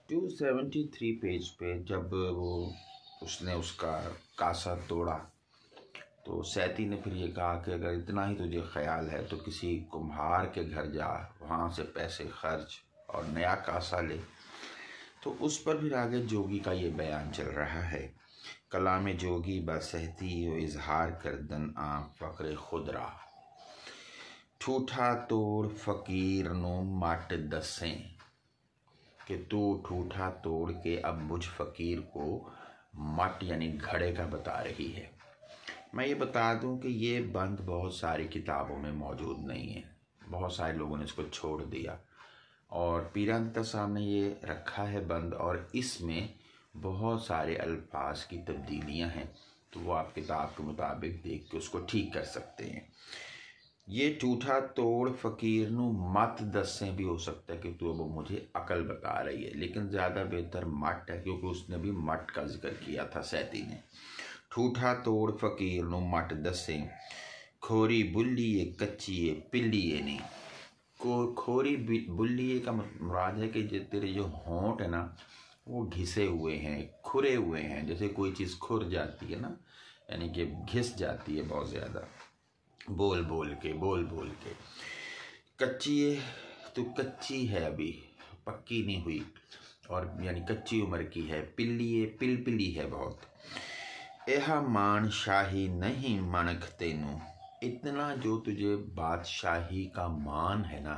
273 page पे जब वो उसने उसका कासा तोड़ा तो सैती ने फिर ये कहा कि अगर इतना ही तुझे ख्याल है तो किसी कुम्हार के घर जा, वहाँ से पैसे खर्च और नया कासा ले। तो उस पर फिर आगे जोगी का ये बयान चल रहा है। कलाम जोगी बसहती व इजहार करदन आ फ़क्र खुदरा, ठूठा तोड़ फ़कीर नो मट दसें, कि तू ठूठा तोड़ के अब मुझ फ़कीर को मट यानी घड़े का बता रही है। मैं ये बता दूं कि ये बंद बहुत सारी किताबों में मौजूद नहीं है, बहुत सारे लोगों ने इसको छोड़ दिया और पीरांता साहब ने ये रखा है बंद, और इसमें बहुत सारे अल्फाज की तब्दीलियां हैं, तो वो आप किताब के मुताबिक देख के उसको ठीक कर सकते हैं। ये ठूठा तोड़ फ़कीर नू मत दसें भी हो सकता है कि तू अब मुझे अकल बता रही है, लेकिन ज़्यादा बेहतर मट है क्योंकि उसने भी मट का जिक्र किया था सैती ने। ठूठा तोड़ फ़कीर नू मट दसें, खोरी बुल्ली कच्ची पिल्ली नहीं। खोरी बुल्ली का मुराद है कि तेरे जो होंठ है ना वो घिसे हुए हैं, खुरे हुए हैं, जैसे कोई चीज़ खुर जाती है ना, यानी कि घिस जाती है बहुत ज़्यादा, बोल बोल के। कच्ची है तो कच्ची है, अभी पक्की नहीं हुई, और यानी कच्ची उम्र की है। पिल्ली पिलपिली है बहुत। यह मान शाही नहीं मनख तेनू, इतना जो तुझे बादशाही का मान है ना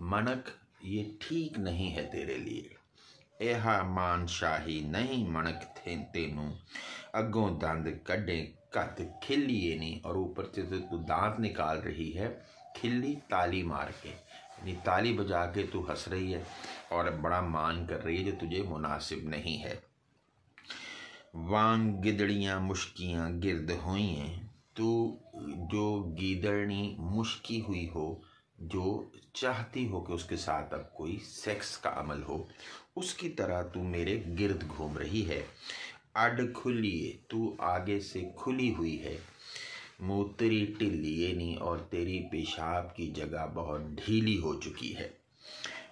मनक, ये ठीक नहीं है तेरे लिए। यह मान शाही नहीं मनक तेनू, अगों दंद कड्डे कत खिल्लिए नहीं, और ऊपर से तू दांत निकाल रही है खिल्ली ताली मार के, यानी ताली बजा के तू हंस रही है और बड़ा मान कर रही है जो तुझे मुनासिब नहीं है। वांग गिदड़ियाँ मुश्कियाँ गिरद हुई हैं, तू जो गीदड़नी मुश्की हुई हो, जो चाहती हो कि उसके साथ अब कोई सेक्स का अमल हो, उसकी तरह तू मेरे गिर्द घूम रही है। अड खुलिए, तू आगे से खुली हुई है। मूतरी टिल्लिए नहीं, और तेरी पेशाब की जगह बहुत ढीली हो चुकी है।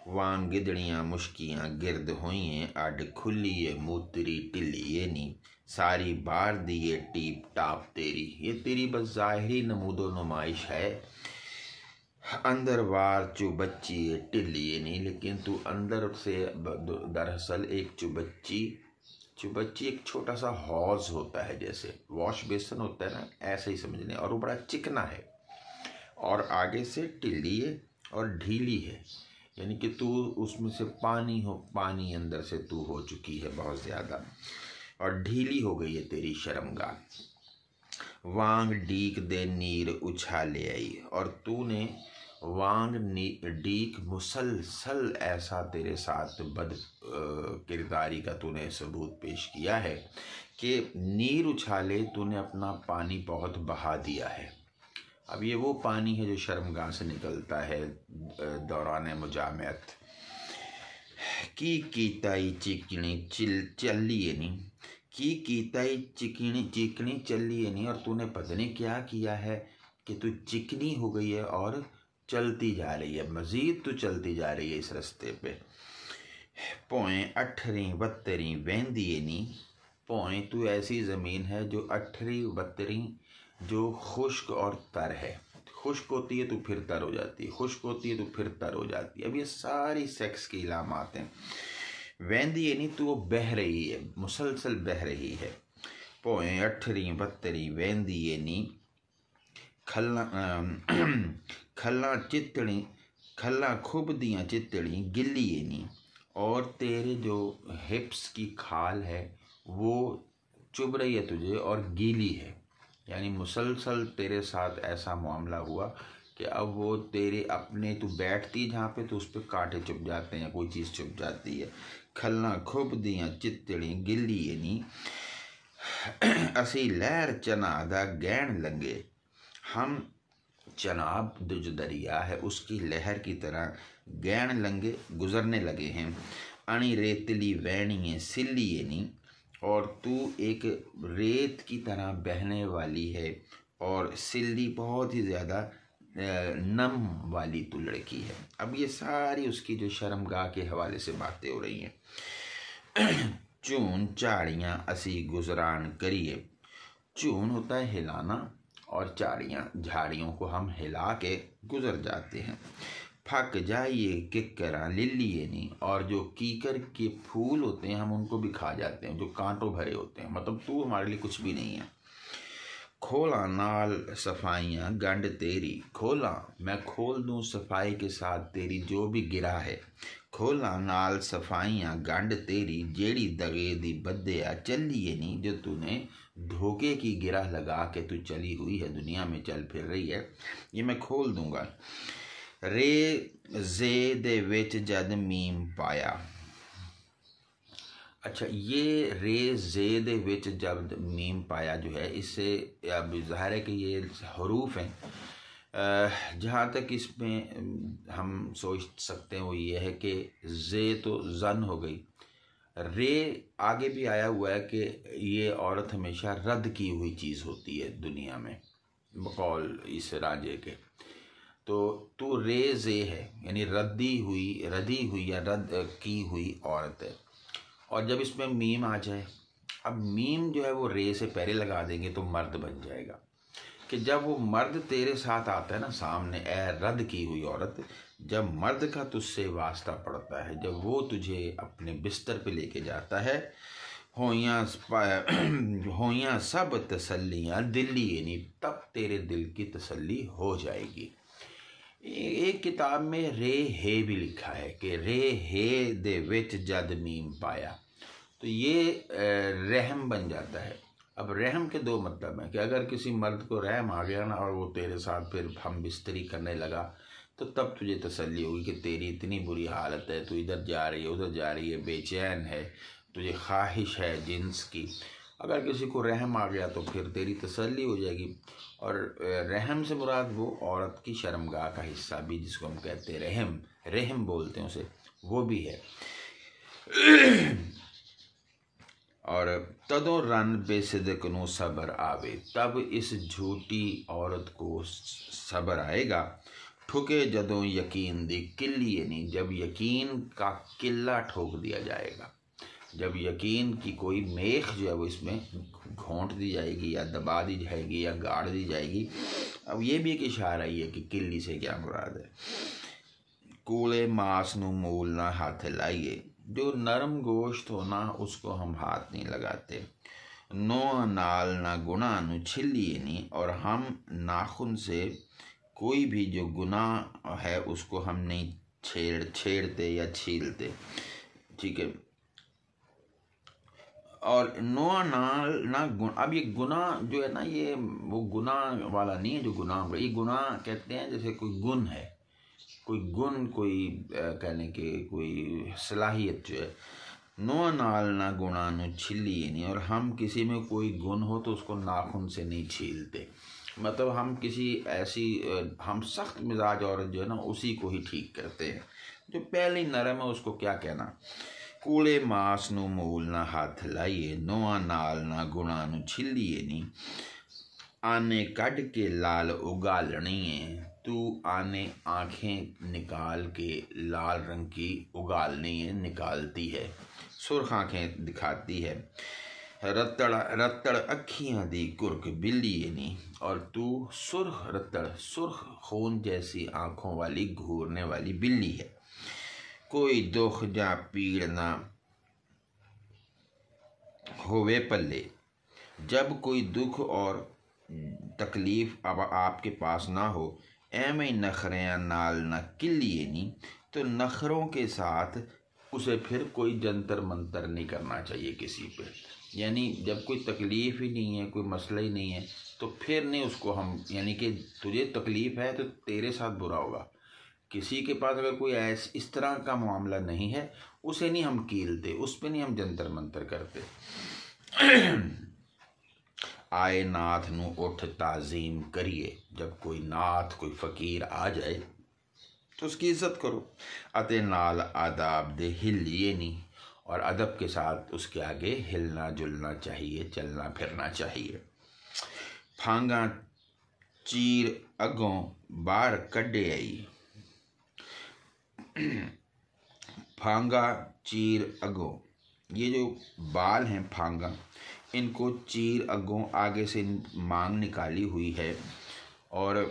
वांग गिदड़ियाँ मुश्कियाँ गिरद हुई हैं, अड खुलिए मूतरी टिल्लिए नहीं, सारी बार दिए टीप टाप तेरी। ये तेरी बस ज़ाहिरी नमूदो नुमाइश है, अंदर वार चुबच्ची टिल्लिए नहीं, लेकिन तू अंदर से दरअसल एक चुबच्ची एक छोटा सा हौज होता है, जैसे वॉश बेसन होता है ना, ऐसे ही समझने, और वो बड़ा चिकना है और आगे से टिल्ली है और ढीली है, यानी कि तू उसमें से पानी अंदर से तू हो चुकी है बहुत ज़्यादा, और ढीली हो गई है तेरी शर्मगाह। वांग डीक दे नीर उछाले आई, और तूने वांग डीक मुसलसल ऐसा तेरे साथ बद किरदारी का तूने सबूत पेश किया है कि नीर उछाले, तूने अपना पानी बहुत बहा दिया है। अब ये वो पानी है जो शर्मगाह से निकलता है दौरान मुजामत। कीताई चिकनी चलिए नहीं, कीताई चिकनी चलिए नहीं, और तूने पता नहीं क्या किया है कि तू चिकनी हो गई है और चलती जा रही है, मज़ीद तू चलती जा रही है इस रास्ते पे। पोएं अठरी बत्तरी वेंदिए नी, पोएं तू ऐसी ज़मीन है जो अठरी बत्तरी, जो खुश्क और तर है। खुश्क होती है तो फिर तर हो जाती है, खुश्क होती है तो फिर तर हो जाती है। अब ये सारी सेक्स की इलामात हैं। वेंदिए नी, तो वो बह रही है, मुसलसल बह रही है। पोएं अठरी बत्तरी वेंदिए नी, खल्ला खुब दियाँ चितड़ी गिल्ली नहीं, और तेरे जो हिप्स की खाल है वो चुभ रही है तुझे और गीली है, यानी मुसलसल तेरे साथ ऐसा मामला हुआ कि अब वो तेरे अपने, तू बैठती जहाँ पे तो उस पर कांटे चुभ जाते हैं, कोई चीज़ चुभ जाती है। खल्ला खुब दियाँ चितड़ी गिल्ली नहीं, असी लहर चना दा गैन लंगे, हम चनाब जो दरिया है उसकी लहर की तरह गैन लंगे गुजरने लगे हैं। अणी रेतली वैणी सिल्ली नहीं, और तू एक रेत की तरह बहने वाली है, और सिल्ली बहुत ही ज़्यादा नम वाली तू लड़की है। अब ये सारी उसकी जो शर्मगाह के हवाले से बातें हो रही हैं। चून झाड़ियाँ असी गुजरान करिए। चून होता है हिलाना और झाड़ियाँ, झाड़ियों को हम हिला के गुजर जाते हैं। फक जाइए किक्करा लिलिए नी, और जो कीकर के फूल होते हैं हम उनको भी खा जाते हैं, जो कांटों भरे होते हैं, मतलब तू हमारे लिए कुछ भी नहीं है। खोला नाल सफाइयाँ गंढ तेरी, खोला मैं खोल दूँ सफाई के साथ तेरी जो भी गिरा है। खोला नाल सफाइयाँ गंढ तेरी, जेड़ी दगे दी बद्दया चलिए नी, जो तूने धोखे की गिरह लगा के तू चली हुई है, दुनिया में चल फिर रही है, ये मैं खोल दूंगा। रे जे दे विच जद मीम पाया। अच्छा, ये रे जे दे विच जब मीम पाया जो है, इससे अब ज़ाहिर है कि ये हरूफ हैं। जहाँ तक इसमें हम सोच सकते हैं वो ये है कि जे तो जन हो गई, रे आगे भी आया हुआ है कि ये औरत हमेशा रद्द की हुई चीज़ होती है दुनिया में, बकौल इस राजे के। तो तू रे जे है, यानी रद्दी हुई या रद्द की हुई औरत है। और जब इसमें मीम आ जाए, अब मीम जो है वो रे से पहले लगा देंगे तो मर्द बन जाएगा, कि जब वो मर्द तेरे साथ आता है ना सामने, ए रद्द की हुई औरत, जब मर्द का तुझसे वास्ता पड़ता है, जब वो तुझे अपने बिस्तर पे लेके जाता है, होइयाँ सब तसल्लियाँ दिल्ली यानी, तब तेरे दिल की तसल्ली हो जाएगी। एक किताब में रे हे भी लिखा है कि रे हे दे विच जद मीम पाया, तो ये रहम बन जाता है। अब रहम के दो मतलब हैं कि अगर किसी मर्द को रहम आ गया ना और वो तेरे साथ फिर हम बिस्तरी करने लगा, तो तब तुझे तसल्ली होगी कि तेरी इतनी बुरी हालत है, तू इधर जा रही है उधर जा रही है, बेचैन है, तुझे ख्वाहिश है जिन्स की। अगर किसी को रहम आ गया तो फिर तेरी तसल्ली हो जाएगी। और रहम से मुराद वो औरत की शर्मगाह का हिस्सा भी, जिसको हम कहते हैं रहम, रहम बोलते हैं उसे, वो भी है। और तदों रन बेसिदक नो सबर आवे, तब इस झूठी औरत को सबर आएगा। ठुके जदों यकीन दी किल्ली यानी, जब यकीन का किला ठोक दिया जाएगा, जब यकीन की कोई मेख जो है वो इसमें घोंट दी जाएगी या दबा दी जाएगी या गाड़ दी जाएगी। अब ये भी एक इशारा ही है कि किल्ली से क्या मुराद है। कूले मांस नू मूल ना हाथ लाइए, जो नरम गोश्त हो ना उसको हम हाथ नहीं लगाते। नो नाल ना गुना नु छिलिए नहीं, और हम नाखून से कोई भी जो गुनाह है उसको हम नहीं छेड़ते या छीलते, ठीक है। और नो नाल ना गुण, अब ये गुनाह जो है ना, ये वो गुनाह वाला नहीं है जो गुनाह, ये गुनाह कहते हैं जैसे कोई गुण है, कोई गुण, कोई कहने के कोई सलाहियत जो है। नो नाल ना गुणा नु छिलिए नहीं, और हम किसी में कोई गुण हो तो उसको नाखून से नहीं छीलते, मतलब हम किसी ऐसी हम सख्त मिजाज औरत जो है ना उसी को ही ठीक करते हैं, जो पहले ही नरम है उसको क्या कहना। कूले मास नु मूल ना हाथ लाइए, नोआ नाल ना गुणा नु छिलिए नहीं। आने कट के लाल उगालनी है, तू आने आँखें निकाल के लाल रंग की उगालनी है, निकालती है, सुर्ख आँखें दिखाती है। रत्तड़ अखियाँ दी कुर्क बिल्ली नहीं, और तू सुर्ख रत्तड़, सुर्ख खून जैसी आँखों वाली घूरने वाली बिल्ली है। कोई दुख जा पीड़ ना होवे पल्ले, जब कोई दुख और तकलीफ अब आपके पास ना हो, एवं नखरियाँ नाल न किलिए नहीं, तो नखरों के साथ उसे फिर कोई जंतर मंतर नहीं करना चाहिए किसी पे। यानी जब कोई तकलीफ ही नहीं है, कोई मसला ही नहीं है, तो फिर नहीं उसको हम, यानी कि तुझे तकलीफ है तो तेरे साथ बुरा होगा, किसी के पास अगर कोई इस तरह का मामला नहीं है उसे नहीं हम कीलते, उस पर नहीं हम जंतर मंतर करते। आए नाथ नू उठ ताजीम करिए, जब कोई नाथ कोई फ़कीर आ जाए तो उसकी इज्जत करो। अते नाल आदाब दे हिलिए नहीं, और अदब के साथ उसके आगे हिलना जुलना चाहिए, चलना फिरना चाहिए। फांगा चीर अगों बाहर कड्डे आई, फांगा चीर अगों ये जो बाल हैं फांगा, इनको चीर अगों आगे से मांग निकाली हुई है और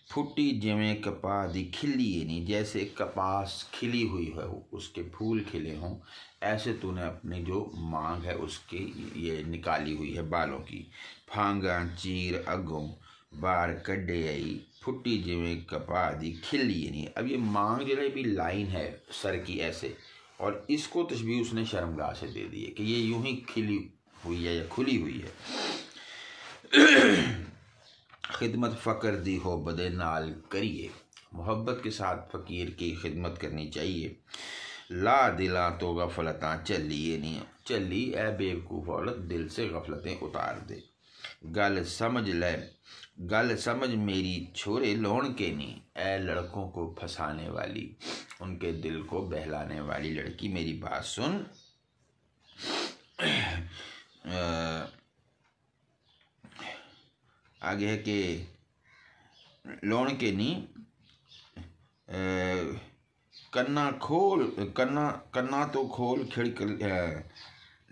फुटी जिमें कपा दी खिली नहीं, जैसे कपास खिली हुई है उसके फूल खिले हों, ऐसे तूने अपनी जो मांग है उसकी ये निकाली हुई है बालों की। फांगा चीर अगों बार कड्डे आई फुटी जिमें कपा दी खिली नहीं। अब ये मांग जो है भी लाइन है सर की ऐसे, और इसको तशबीह उसने शर्मगाह से दे दी है कि ये यूं ही खिली हुई है या खुली हुई है। खिदमत फ़कर दी हो बदे नाल करिए, मोहब्बत के साथ फ़कीर की खिदमत करनी चाहिए। ला दिला तो गफलता चलिए नहीं, चली ए बेवकूफ़ औरत दिल से गफलतें उतार दे। गल समझ ले, गल समझ मेरी छोरे लोन के नहीं, ए लड़कों को फंसाने वाली, उनके दिल को बहलाने वाली लड़की मेरी बात सुन। आगे है कि लोन के नहीं, कन्ना खोल, कन्ना तो खोल खिड़क,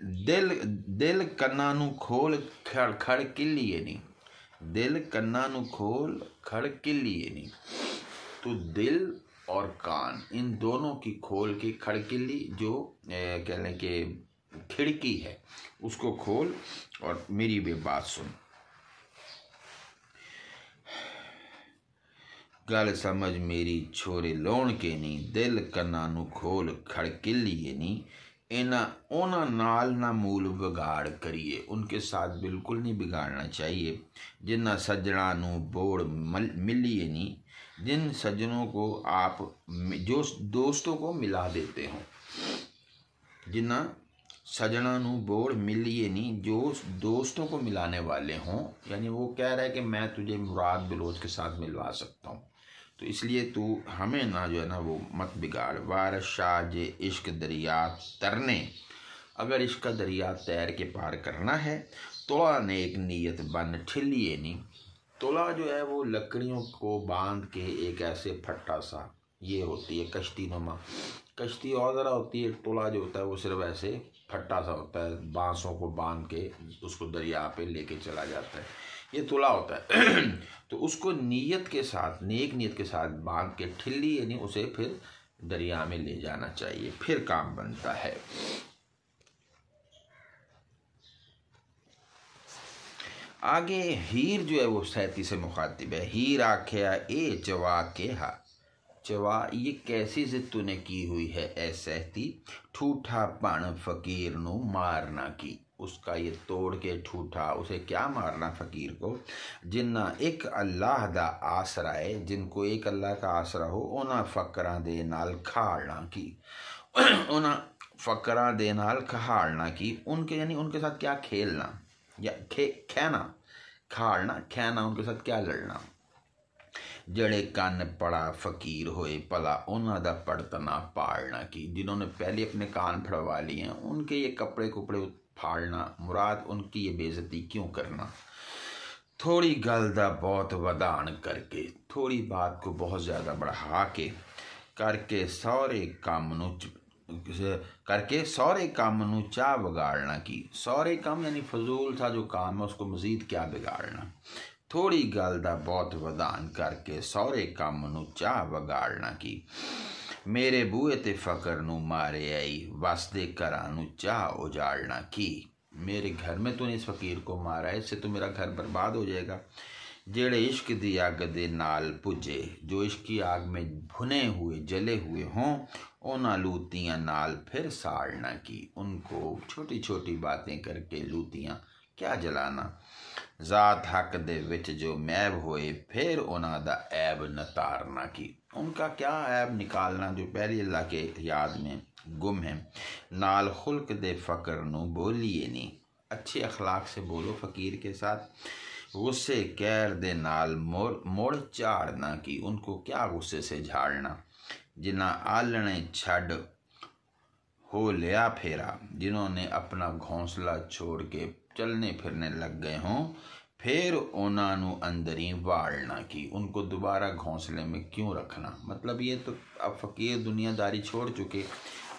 दिल कन्ना नू खोल खड़ किलिए नहीं, दिल कन्ना नू खोल खड़ किलिए नहीं। तो दिल और कान इन दोनों की खोल के खड़किल्ली जो कह लें कि खिड़की है उसको खोल और मेरी भी बात सुन। गल समझ मेरी छोरे लोन के नहीं, दिल कन्ना नू खोल खड़किल्ली नहीं, इना ओना नाल ना मूल बिगाड़ करिए, उनके साथ बिल्कुल नहीं बिगाड़ना चाहिए। जिन्ना सज्जना नू बोड़ मिलिए नहीं, जिन सज्जनों को आप जो दोस्तों को मिला देते हो, जिन्ना सजना नू बोड़ मिलिए नहीं, जो दोस्तों को मिलाने वाले हों, यानी वो कह रहा है कि मैं तुझे मुराद बिलोच के साथ मिलवा सकता हूँ, तो इसलिए तू हमें ना जो है ना वो मत बिगाड़। वारस शाह जे इश्क दरिया तरने, अगर इश्क का दरिया तैर के पार करना है, तोला ने एक नीयत बन ठिलिए नहीं। तोला जो है वो लकड़ियों को बांध के एक ऐसे फट्टा सा, ये होती है कश्ती नुमा, कश्ती और ज़रा होती है, तोला जो होता है वो सिर्फ ऐसे फट्टा सा होता है, बांसों को बांध के उसको दरिया पे लेके चला जाता है, ये तुला होता है। तो उसको नीयत के साथ, नेक नीयत के साथ बांध के ठिल्ली यानी उसे फिर दरिया में ले जाना चाहिए, फिर काम बनता है। आगे हीर जो है वो सैती से मुखातिब है। हीर आख्या ए चवा के हा, चवा ये कैसी जिद तूने की हुई है ए सहती, ठूठा पण फकीर नू मारना की, उसका ये तोड़ के ठूठा, उसे क्या मारना फकीर को। जिन्ना एक अल्लाह दा आसरा है, जिनको एक अल्लाह का आसरा हो, उन्हें फकरां दे नाल खाड़ना की, उन्हें फकरां दे नाल खहाड़ना की, उनके यानी उनके साथ क्या खेलना या खेना, खाड़ना खेना, उनके साथ क्या लड़ना। जड़े कान पड़ा फकीर होए भला, उन्हों दा पड़तना पाड़ना की, जिन्होंने पहले अपने कान फड़वा लिए हैं उनके ये कपड़े कुपड़े फाड़ना, मुराद उनकी ये बेइज्जती क्यों करना। थोड़ी गल दा बहुत वदान करके, थोड़ी बात को बहुत ज़्यादा बढ़ा के, करके सौरे काम नू चाह बिगाड़ना की, सौरे काम यानी फजूल था जो काम है उसको मज़ीद क्या बिगाड़ना। थोड़ी गल दा बहुत वदान करके सौरे काम नू चाह बिगाड़ना की, मेरे बूए ते फकर नू मारे आई, वसदे घरां नू चाह उजाड़ना की, मेरे घर में तूने इस फकीर को मारा है, इससे तो मेरा घर बर्बाद हो जाएगा। जेड़े इश्क दी आग दे नाल पुजे, जो इश्क की आग में भुने हुए जले हुए हों, उन्हां लूतियां नाल फिर साड़ना की, उनको छोटी छोटी बातें करके लूतियां क्या जलाना। ज़ात हक दे विच जो मैब होए, फिर उन्हां दा ऐब नतारना की, उनका क्या ऐब निकालना जो पहले अल्लाह के याद में गुम है। नाल खुल्क दे फ़कर नू बोलिए नहीं, अच्छे अखलाक से बोलो फ़कीर के साथ। गुस्से कैर दे नाल मोड़ झाड़ना की, उनको क्या गुस्से से झाड़ना। जिन्ना आलने छड़ हो लिया फेरा, जिन्होंने अपना घोंसला छोड़ के चलने फिरने लग गए हों, फिर उन्होंने अंदर ही वाड़ना की, उनको दोबारा घोंसले में क्यों रखना। मतलब ये तो अब फ़कीर दुनियादारी छोड़ चुके,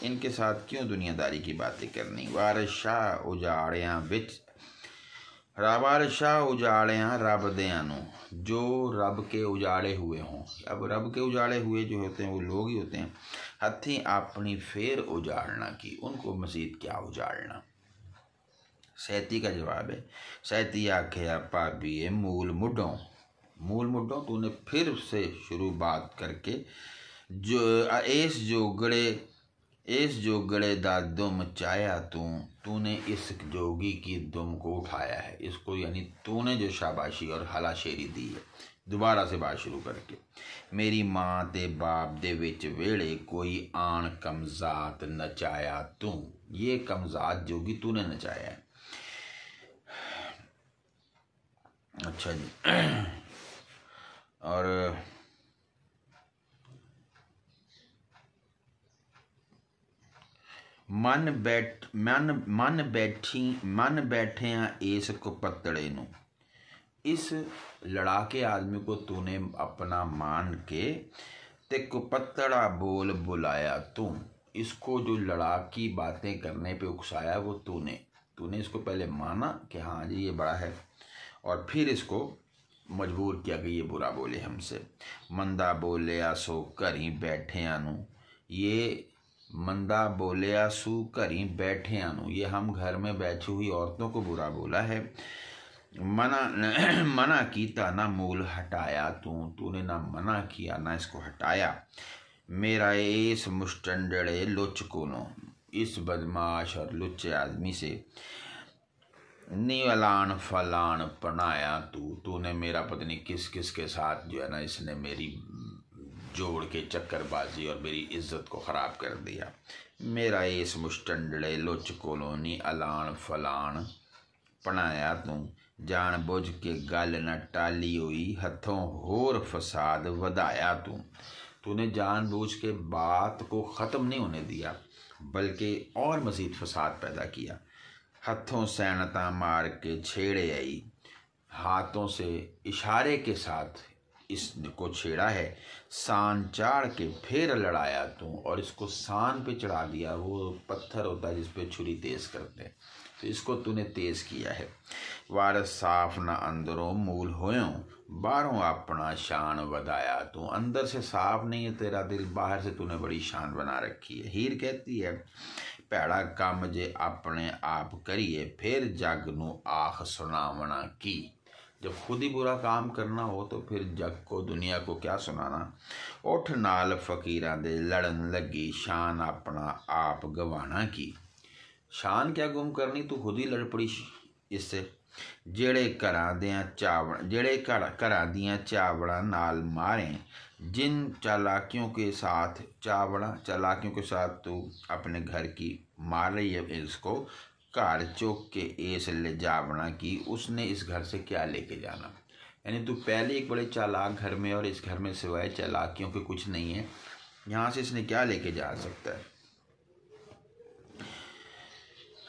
इनके साथ क्यों दुनियादारी की बातें करनी। वारशाह उजाड़ियां विच वारशाह उजाड़ियां रब दियां नूं, जो रब के उजाड़े हुए हों। अब रब के उजाड़े हुए जो होते हैं वो लोग ही होते हैं। हथी अपनी फेर उजाड़ना की, उनको मजीद क्या उजाड़ना। सैती का जवाब है, सैती आख्या भाभी मूल मुडों तूने फिर से शुरू बात करके जो इस जोगड़े दा दुम चाया तूने इस जोगी की दुम को उठाया है। इसको यानी तूने जो शाबाशी और हलाशेरी दी है। दोबारा से बात शुरू करके, मेरी माँ ते बाप दे विच वेड़े कोई आन कमजात नचाया तू, ये कमजात जोगी तूने नचाया है। अच्छा जी। और मन बैठे इस कुपत्तड़े नू, इस लड़ाके आदमी को तूने अपना मान के ते कुपत्तड़ा बोल बुलाया तू। इसको जो लड़ाकी बातें करने पे उकसाया वो तूने इसको पहले माना कि हाँ जी ये बड़ा है, और फिर इसको मजबूर किया कि ये बुरा बोले हमसे। मंदा बोलिया सो घरी बैठिया नू, ये मंदा बोलिया सू घरी बैठिया नू, ये हम घर में बैठी हुई औरतों को बुरा बोला है। मना कीता ना मूल हटाया तूने ना मना किया ना इसको हटाया। मेरा इस मुस्टंडड़े लुच को, इस बदमाश और लुच्चे आदमी से नी अलान फलान पनाया तूने मेरा पत्नी किस किस के साथ जो है ना इसने मेरी जोड़ के चक्करबाजी और मेरी इज्जत को ख़राब कर दिया। मेरा इस मुस्टंडड़े लुच को नी अलान फलान पनाया जान बुझ के गल न टाली हुई, हथों होर फसाद वधाया तूने जान बूझ के बात को ख़त्म नहीं होने दिया बल्कि और मज़ीद फसाद पैदा किया। हथों सैनता मार के छेड़े आई, हाथों से इशारे के साथ इसको छेड़ा है। सान चाड़ के फिर लड़ाया और इसको सान पे चढ़ा दिया। वो पत्थर होता है जिस पे छुरी तेज़ करते हैं, तो इसको तूने तेज़ किया है। वारस साफ न अंदरों मूल होयों, बाहरों अपना शान वधाया अंदर से साफ नहीं है तेरा दिल, बाहर से तूने बड़ी शान बना रखी है। हीर कहती है भैड़ा काम जे अपने आप करिए, फिर जग नू आख सुनावना की। जब खुद ही बुरा काम करना हो तो फिर जग को दुनिया को क्या सुनाना। उठ नाल फकीरां दे लड़न लगी, शान अपना आप गवाना की। शान क्या गुम करनी, तू खुद ही लड़ पड़ी इससे। जेड़े घरां दियां चावड़ा नाल मारे, जिन चालाकियों के साथ तू अपने घर की मार रही है इसको, घर चौक के इस ले जावना की, उसने इस घर से क्या लेके जाना। यानी तू पहले एक बड़े चालाक घर में, और इस घर में सिवाय चालाकियों के कुछ नहीं है, यहाँ से इसने क्या लेके जा सकता है।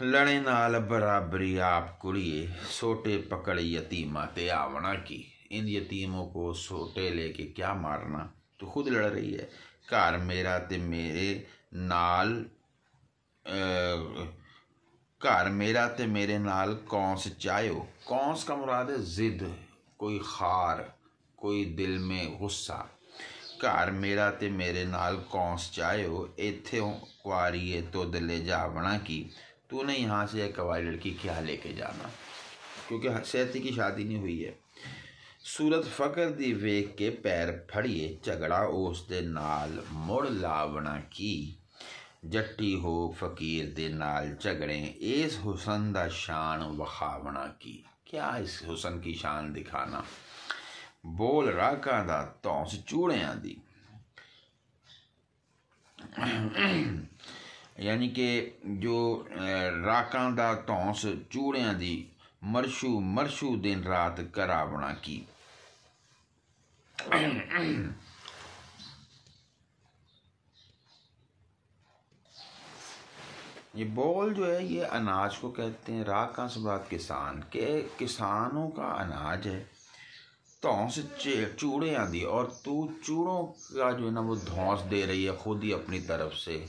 लड़े नाल बराबरी आप कुड़िए, सोटे पकड़ यतीमा ते आवना की। इन यतीमों को सोटे लेके क्या मारना, तो खुद लड़ रही है। घर मेरा ते मेरे नाल कौंस चायो। कौंस का मुराद है जिद, कोई खार, कोई दिल में गुस्सा। घर मेरा ते मेरे नाल कौंस चायो, इत्थे कुआरी तो दिले जावना की। तूने यहाँ से एक कवारी लड़की क्या लेके जाना, क्योंकि सैती की शादी नहीं हुई है। सूरत फकर दी वेख के पैर फड़िए, झगड़ा उस दे नाल मुड़ लावना की। जट्टी हो फकीर दे नाल झगड़े, इस हुसन दा शान वखावना की। क्या इस हुसन की शान दिखाना। बोल राका दा धौंस चूड़ियां दी, यानी कि जो राकां दा धौंस चूड़ियां दी, मरशू दिन रात करावना की। ये बोल जो है ये अनाज को कहते हैं। राकां से बात किसान के, किसानों का अनाज है। धौंस चूड़ियां दी, और तू चूड़ों का जो है ना वो धौंस दे रही है खुद ही अपनी तरफ से,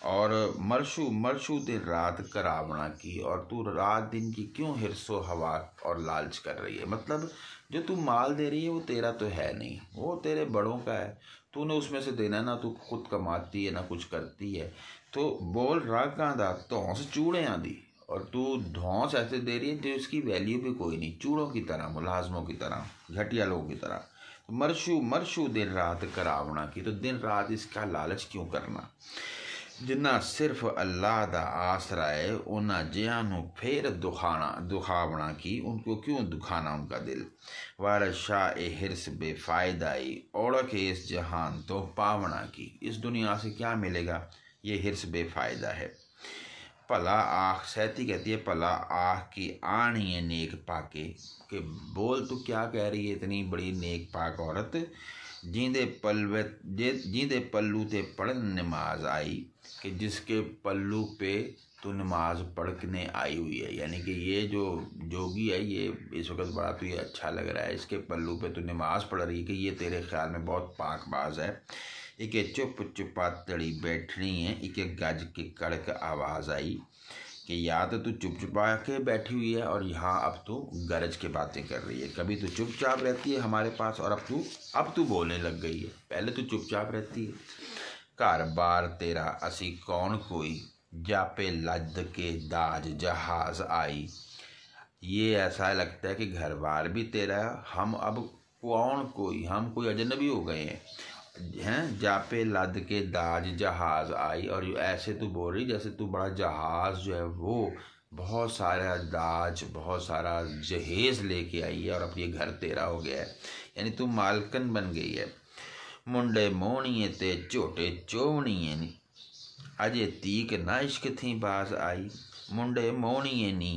और मरशू मरशू दिन रात करावना की, और तू रात दिन की क्यों हिरसो हवा और लालच कर रही है। मतलब जो तू माल दे रही है वो तेरा तो है नहीं, वो तेरे बड़ों का है, तूने उसमें से देना, ना तू खुद कमाती है ना कुछ करती है। तो बोल राग दा धौंस चूड़े आंदी, और तू धौंस ऐसे दे रही है जो इसकी वैल्यू भी कोई नहीं, चूड़ों की तरह, मुलाजमों की तरह, घटिया लोगों की तरह। तो मरशू मरशू दिन रात करावना की, तो दिन रात इसका लालच क्यों करना। जिन्ना सिर्फ अल्लाह दा आसरा है उन्हें जियां नूं फिर दुखावना की, उनको क्यों दुखाना उनका दिल। वारस शाह ए हिरस बेफायदाई औड़क इस जहान तो पावना की, इस दुनिया से क्या मिलेगा, ये हिरस बेफायदा है। भला आख सहती कहती है, भला आख की आनी है नेक पाके, कि बोल तू क्या कह रही है इतनी बड़ी नेक पाक औरत, जिंदे पल्लू ते पढ़न नमाज आई, कि जिसके पल्लू पे तो नमाज पढ़ने आई हुई है। यानी कि ये जो जोगी है ये इस वक्त बड़ा तो ये अच्छा लग रहा है, इसके पल्लू पे तो नमाज पढ़ रही है, कि ये तेरे ख्याल में बहुत पाकबाज है। इके चुप चुपा तड़ी बैठनी है, इके गज की कड़क आवाज़ आई, कि या तो तू चुप चुपा के बैठी हुई है और यहाँ अब तू गरज के बातें कर रही है। कभी तू चुपचाप रहती है हमारे पास और अब तू बोलने लग गई है, पहले तू चुपचाप रहती है। घर बार तेरा असी कौन कोई, जापे लद के दाज जहाज आई। ये ऐसा लगता है कि घर बार भी तेरा, हम अब कौन कोई, हम कोई अजनबी हो गए हैं। जापे लद के दाज जहाज आई, और ऐसे तू बोल रही जैसे तू बड़ा जहाज जो है वो बहुत सारा दाज, बहुत सारा जहेज लेके आई है और अब ये घर तेरा हो गया है, यानी तू मालकन बन गई है। मुंडे मोहणीए ते झोटे चोवणीए नी, अजे तीक ना इश्क थी बाज आई। मुंडे मोहणीए नी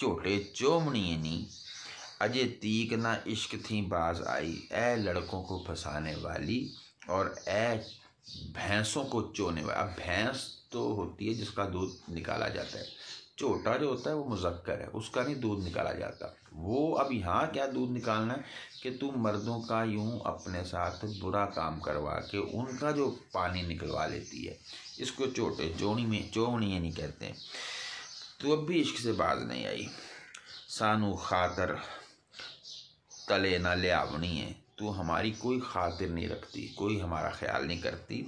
झोटे चोवणीए नी, अजे तीक ना इश्क थी बाज आई। ए लड़कों को फंसाने वाली और ए भैंसों को चोने वाली। अब भैंस तो होती है जिसका दूध निकाला जाता है, छोटा जो होता है वो मुज़क्कर है, उसका नहीं दूध निकाला जाता। वो अब यहाँ क्या दूध निकालना है कि तू मर्दों का यूं अपने साथ बुरा काम करवा के उनका जो पानी निकलवा लेती है, इसको छोटे चोवनी नहीं कहते हैं। तो अब भी इश्क से बाज नहीं आई। सानू खातर तले ना लियावनी है, तू हमारी कोई खातिर नहीं रखती, कोई हमारा ख्याल नहीं करती।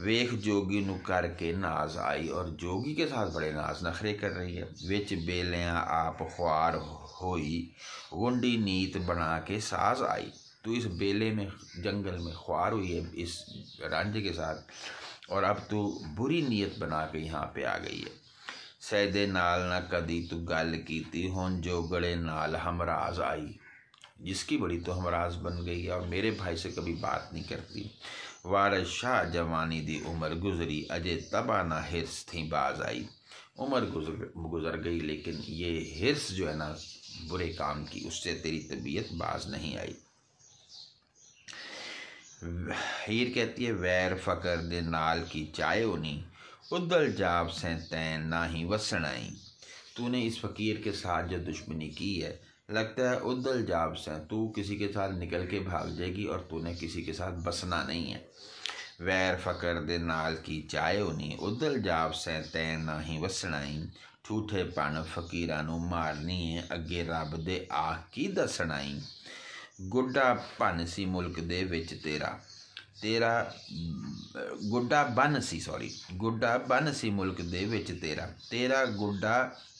वेख जोगी नु करके नाज आई, और जोगी के साथ बड़े नाज नखरे कर रही है। विच बेलियां आप ख्वार होई, गुंडी नीत बना के साज आई। तू इस बेले में जंगल में ख्वार हुई है इस रांझे के साथ, और अब तू बुरी नीयत बना के यहाँ पे आ गई है। सैदे नाल ना कदी तू गल कीती, हुण जोगड़े नाल हमराज आई। जिसकी बड़ी तो हमराज बन गई है और मेरे भाई से कभी बात नहीं करती। वारस शाह जवानी दी उम्र गुजरी, अजय तबा ना हिर्स थी बाज आई। उम्र गुजर गई लेकिन ये हिर्स जो है ना बुरे काम की, उससे तेरी तबीयत बाज नहीं आई। हीर कहती है, वैर फकर दे नाल की चाय उनी, उदल जाब से तैन ना ही वसन आई। तूने इस फकीर के साथ जो दुश्मनी की है, लगता है उदल जाब से तू किसी के साथ निकल के भाग जाएगी और तूने किसी के साथ बसना नहीं है। वैर फकर दे नाल की चाय उनी, उदल जाब से तैन ना ही वसनाई। ठूठे पन फकीरां नूं मारनी है, अगे रब दे आख की दसनाई। गुड्डा भन सी मुल्क दे विच तेरा, गुड्डा बन सी मुल्क दे विच तेरा गुड्डा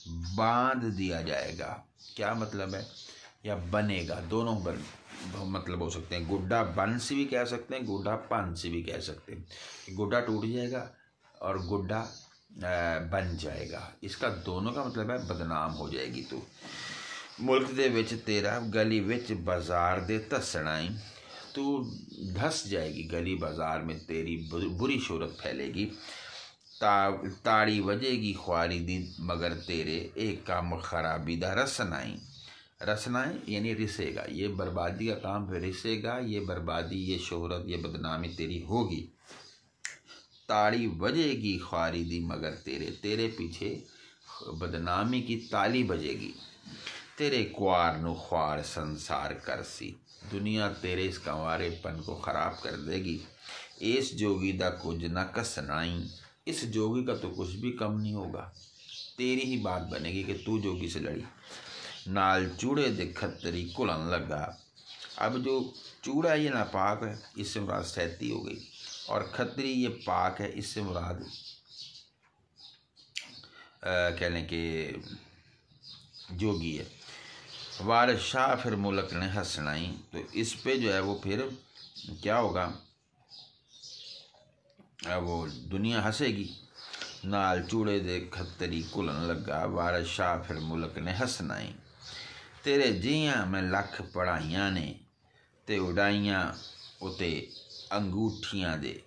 बांध दिया जाएगा। क्या मतलब है, या बनेगा, दोनों मतलब हो सकते हैं। गुड्डा बन से भी कह सकते हैं, गुड्डा पन से भी कह सकते हैं। गुड्डा टूट जाएगा और गुड्डा बन जाएगा, इसका दोनों का मतलब है बदनाम हो जाएगी तू। मुल्क दे विच तेरा, गली विच बाजार दे धसनाई। तू धस जाएगी, गली बाजार में तेरी बुरी शोहरत फैलेगी। ताड़ी वजेगी ख्वारी दी मगर तेरे, एक काम खराबी दा रसनाई। रसनाई यानी रिसेगा, ये बर्बादी का काम फिर रिसेगा, ये बर्बादी, ये शोहरत, ये बदनामी तेरी होगी। ताड़ी वजेगी ख्वारी दी मगर तेरे पीछे बदनामी की ताली बजेगी। तेरे क्वार नु ख्वार संसार करसी, दुनिया तेरे इस कंवारेपन को खराब कर देगी। इस जोगी दा कुछ न कसनाई, इस जोगी का तो कुछ भी कम नहीं होगा। तेरी ही बात बनेगी कि तू जोगी से लड़ी। नाल चूड़े दे खत्तरी घुलन लगा। अब जो चूड़ा ये नापाक है, इससे मुराद सैती हो गई, और खत्तरी ये पाक है, इससे मुराद कह लें कि जोगी है। वार शाह फिर मुल्क ने हंसनाई, तो इस पे जो है वो फिर क्या होगा, वो दुनिया हंसेगी। नाल चूड़े दे खत्तरी घुलन लगा, वार शाह फिर मुल्क ने हंसनाई। तेरे जियां मैं लख पढ़ाइयां ने, ते उड़ाइयां उते अंगूठियां दे।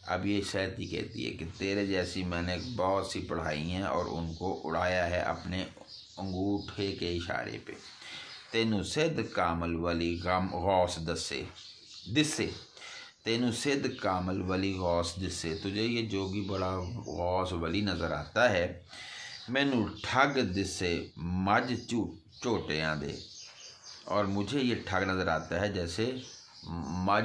अब ये सैती कहती है कि तेरे जैसी मैंने बहुत सी पढ़ाई हैं और उनको उड़ाया है अपने अंगूठे के इशारे पे। तेनू सिद्ध कामल वली गम गौस दिस्से, तेनू सिद्ध कामल वली गौस दिस्से, तुझे ये जोगी बड़ा गौस वली नज़र आता है। मैनू ठग दिस्से मझ झोटियां दे, और मुझे ये ठग नज़र आता है जैसे मझ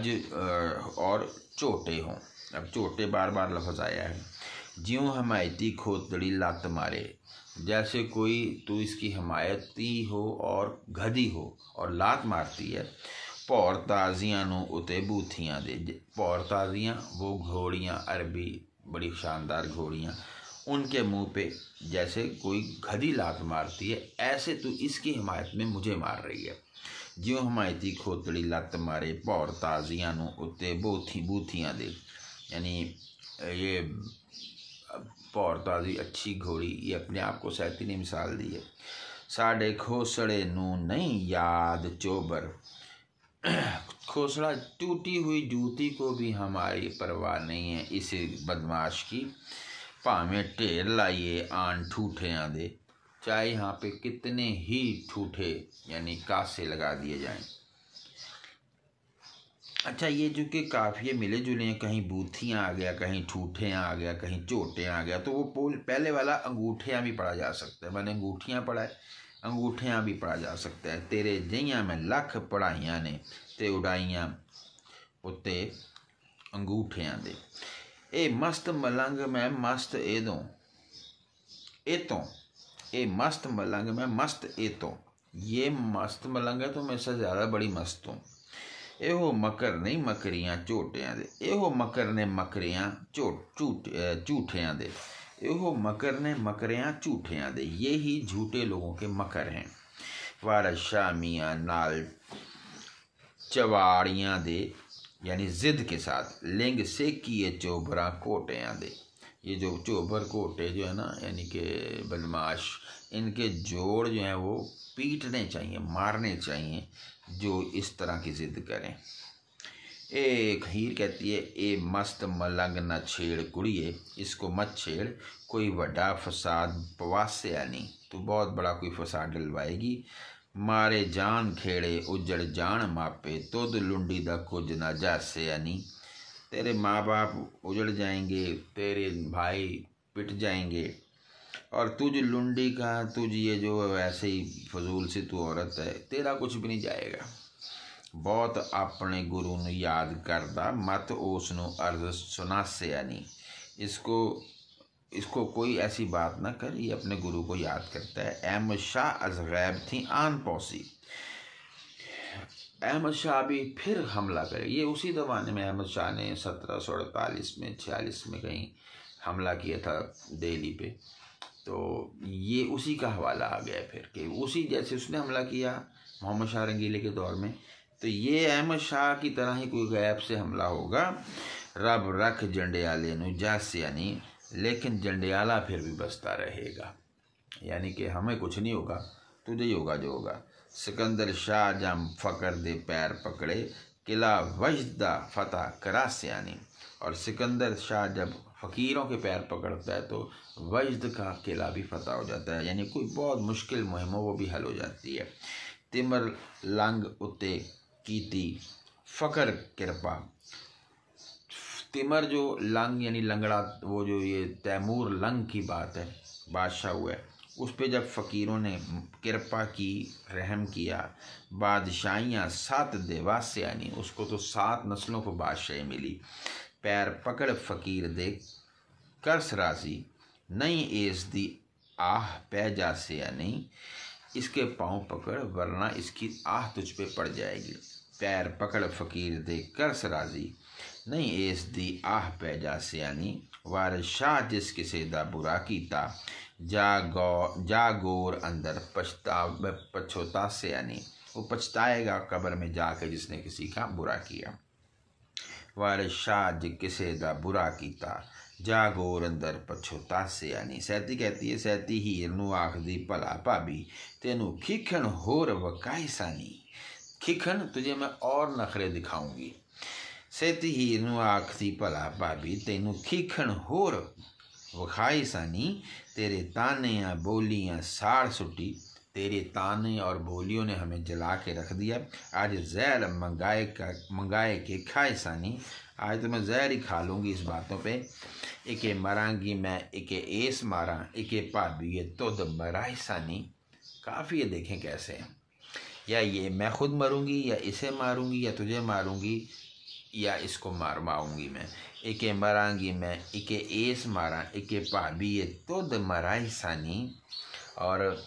और झोटे हों। अब झोटे बार बार लफ्ज़ आया है। ज्यों हमायती खोतड़ी लत मारे, जैसे कोई तू इसकी हमायती हो और गधी हो और लात मारती है। भौर ताज़ियां नू उते बूथियां दे, भौर ताज़ियां वो घोड़ियाँ, अरबी बड़ी शानदार घोड़ियाँ, उनके मुंह पे जैसे कोई गधी लात मारती है, ऐसे तू इसकी हिमायत में मुझे मार रही है। ज्यों हमायती खोतड़ी लत मारे, भौर ताज़ियां नू उते बूथियां दे, यानी ये भौर ताज़ी अच्छी घोड़ी, ये अपने आप को सैती ने मिसाल दी है। साढ़े खोसड़े नू नहीं याद चोबर, खोसड़ा टूटी हुई जूती को भी हमारी परवाह नहीं है इस बदमाश की। भावें ढेर लाइए आन ठूठियां दे, चाहे यहाँ पे कितने ही ठूठे यानी कासे लगा दिए जाएं। अच्छा, ये जो कि काफ़िए मिले जुले हैं, कहीं बूथियाँ आ गया, कहीं ठूठियाँ आ गया, कहीं चोटियाँ आ गया, तो वो पहले वाला अंगूठियाँ भी पढ़ा जा सकता है। मैंने अंगूठियाँ पढ़ा है, अंगूठियाँ भी पढ़ा जा सकता है। तेरे जियां मैं लख पढ़ाइयां ने, ते उड़ाइयां उत्ते अंगूठियां दे। ए मस्त मलंग मैं मस्त एदों एतों, ए मस्त मलंग मैं मस्त एतों, ये मस्त मलंग है तो मैं इससे ज़्यादा बड़ी मस्त हूँ। एहो मकर नहीं मकरियां झोटियां दे, एहो मकर ने मकरियां झूठियां दे, एहो मकर ने मकरियां झूठियां दे, ये ही झूठे लोगों के मकर हैं। वारस शामियां नाल चवाड़ियां दे, यानी जिद के साथ लिंग से किए चोबरा कोटियां दे। ये जो चोबर कोटे जो है ना, यानी कि बदमाश, इनके जोड़ जो हैं वो पीटने चाहिए, मारने चाहिए जो इस तरह की जिद करें। एक हीर कहती है, ए मस्त मलंग न छेड़ कुड़िए, इसको मत छेड़, कोई बड़ा फसाद पवासिया नहीं, तो बहुत बड़ा कोई फसाद डलवाएगी। मारे जान खेड़े उजड़ जान मापे, तुद लुंडी दा कुछ ना जासे नहीं, तेरे माँ बाप उजड़ जाएंगे, तेरे भाई पिट जाएंगे, और तुझ लुंडी का, तुझ ये जो ऐसे ही फजूल सी तू औरत है, तेरा कुछ भी नहीं जाएगा। बहुत अपने गुरु नू याद करदा, मत उस नू अर्ज सुनासिया नहीं, इसको कोई ऐसी बात ना कर, ये अपने गुरु को याद करता है। अहमद शाह अज गैब थी आन पौसी, अहमद शाह भी फिर हमला करे। ये उसी ज़माने में अहमद शाह ने 1748 में 46 में कहीं हमला किया था दिल्ली पे, तो ये उसी का हवाला आ गया फिर कि उसी जैसे उसने हमला किया मोहम्मद शाह रंगीले के दौर में, तो ये अहमद शाह की तरह ही कोई गैब से हमला होगा। रब रख जंडियाले नू जासिया नहीं, लेकिन जंडियाला फिर भी बसता रहेगा, यानी कि हमें कुछ नहीं होगा, तुझे ही होगा जो होगा। सिकंदर शाह जम फ़कर दे पैर पकड़े, किला वजदा फतह करासियानी, और सिकंदर शाह जब फ़कीरों के पैर पकड़ता है तो वजद का किला भी फतह हो जाता है, यानी कोई बहुत मुश्किल मुहिम हो वो भी हल हो जाती है। तिमर लंग उते कीती फ़कर कृपा, तिमर जो लंग यानी लंगड़ा, वो जो ये तैमूर लंग की बात है, बादशाह हुआ है, उस पर जब फ़कीरों ने कृपा की, रहम किया, बादशाहियाँ 7 देवास यानी उसको तो 7 नस्लों को बादशाही मिली। पैर पकड़ फ़कीर दे करस राजी, नहीं एस दी आह पै जा से या नहीं, इसके पाँव पकड़ वरना इसकी आह तुझ पे पड़ जाएगी। पैर पकड़ फ़कीर दे करस राजी, नहीं एस दी आह पै जा से यानी, वारिस शाह जिस किसे दा बुरा कीता, जा गोर अंदर पछोता से यानी, वो पछताएगा कब्र में जाकर जिसने किसी का बुरा किया। वारिस शाह जिस किसे दा बुरा कीता, जा गोर अंदर पछोता से यानी। सैती कहती है, सैती हीर नू आखदी भला भाभी, तेनू खिखण होर वकाई सानी, खिखण तुझे मैं और नखरे दिखाऊंगी। सैती हीर नू आखदी भला भाभी, तेनू खिखण होर वखाई सानी, तेरे ताने या बोलियाँ साड़ सुटी, तेरे ताने और बोलियों ने हमें जला के रख दिया। आज जहर मंगाए के खाए सानी, आज तो मैं जहर ही खा लूँगी इस बातों पे। इके मरांगी मैं, इके एस मारा, इके भाभी ये तुद मराई सानी। काफ़ी ये देखें कैसे हैं, या ये मैं खुद मरूंगी, या इसे मारूंगी, या तुझे मारूंगी, या इसको मारूंगी मैं। इके मरांगी मैं, इके एस मारा, इके भाभी ये तुद मराई सानी। और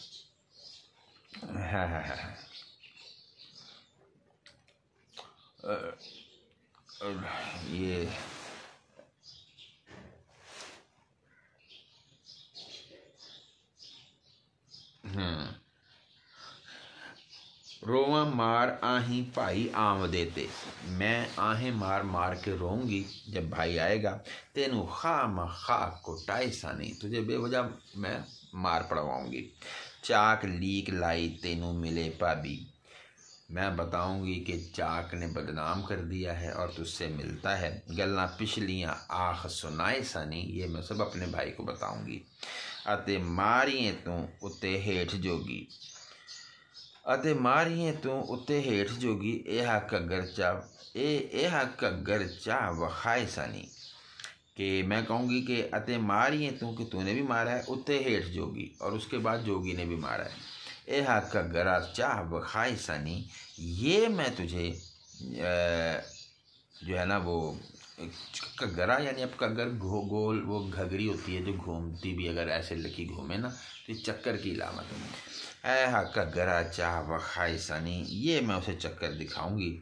ये रोवा मार आही भाई आम देते, मैं आहें मार मार के रोऊंगी जब भाई आएगा। तेनू खाम खा कुटाई सानी, तुझे बेवजह मैं मार पड़वाऊंगी। चाक लीक लाई तेनू मिले भाभी, मैं बताऊंगी कि चाक ने बदनाम कर दिया है और तुझसे मिलता है। गल्लां पिछलियां आख सुनाए सानी, ये मैं सब अपने भाई को बताऊंगी। अते मारिए तू उत्ते हेठ जोगी, अते मारिए तू उत्ते हेठ जोगी, यह कग्गर चा वखाए सानी। कि मैं कहूँगी कि अते मारिए तू, कि तूने भी मारा है, उत्ते हेठ जोगी, और उसके बाद जोगी ने भी मारा है। यह कग्गरा चाह वखाए सानी, ये मैं तुझे जो है ना वो कग्गरा यानी अब कग्गर गोल वो घगरी होती है जो घूमती भी, अगर ऐसे लकी घूमे ना तो ये चक्कर की लामत है। ऐहा कग्गरा चाह वखाई सानी, ये मैं उसे चक्कर दिखाऊंगी।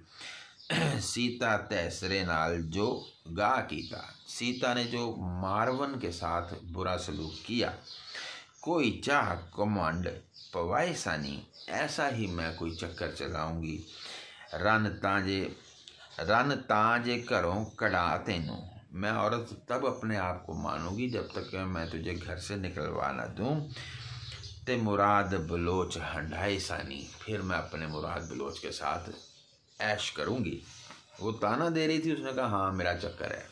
सीता तैसरे नाल जो गा कीता, सीता ने जो मारवन के साथ बुरा सलूक किया। कोई चाह कमांड पवाए सानी, ऐसा ही मैं कोई चक्कर चलाऊंगी। रन ताजे घरों कड़ा तेनू, मैं औरत तब अपने आप को मानूंगी जब तक मैं तुझे घर से निकलवा ना दूँ। ते मुराद बलोच हंडाई सानी, फिर मैं अपने मुराद बलोच के साथ ऐश करूँगी। वो ताना दे रही थी, उसने कहा हाँ मेरा चक्कर है।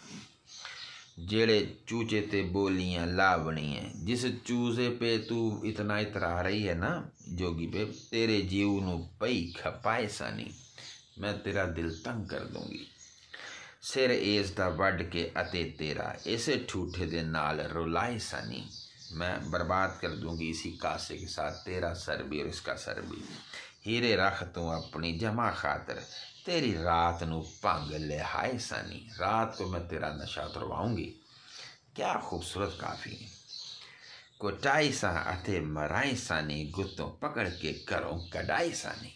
जेड़े चूचे ते बोलियाँ लावनी है, जिस चूजे पे तू इतना इतरा रही है ना जोगी पे, तेरे जीव नू पई खपाए सानी, मैं तेरा दिल तंग कर दूंगी। सिर एस दा वड के अते तेरा, इसे ठूठे दे नाल रुलाए सानी, मैं बर्बाद कर दूंगी इसी कासे के साथ तेरा सर भी और इसका सर भी। हीरे रख तू अपनी जमा खातर, तेरी रात नू भंग लिहाए सानी, रात को मैं तेरा नशा उतरवाऊंगी। क्या खूबसूरत काफ़ी है। कोटाई सा अते मराई सानी, गुत्तों पकड़ के करों कडाई सानी,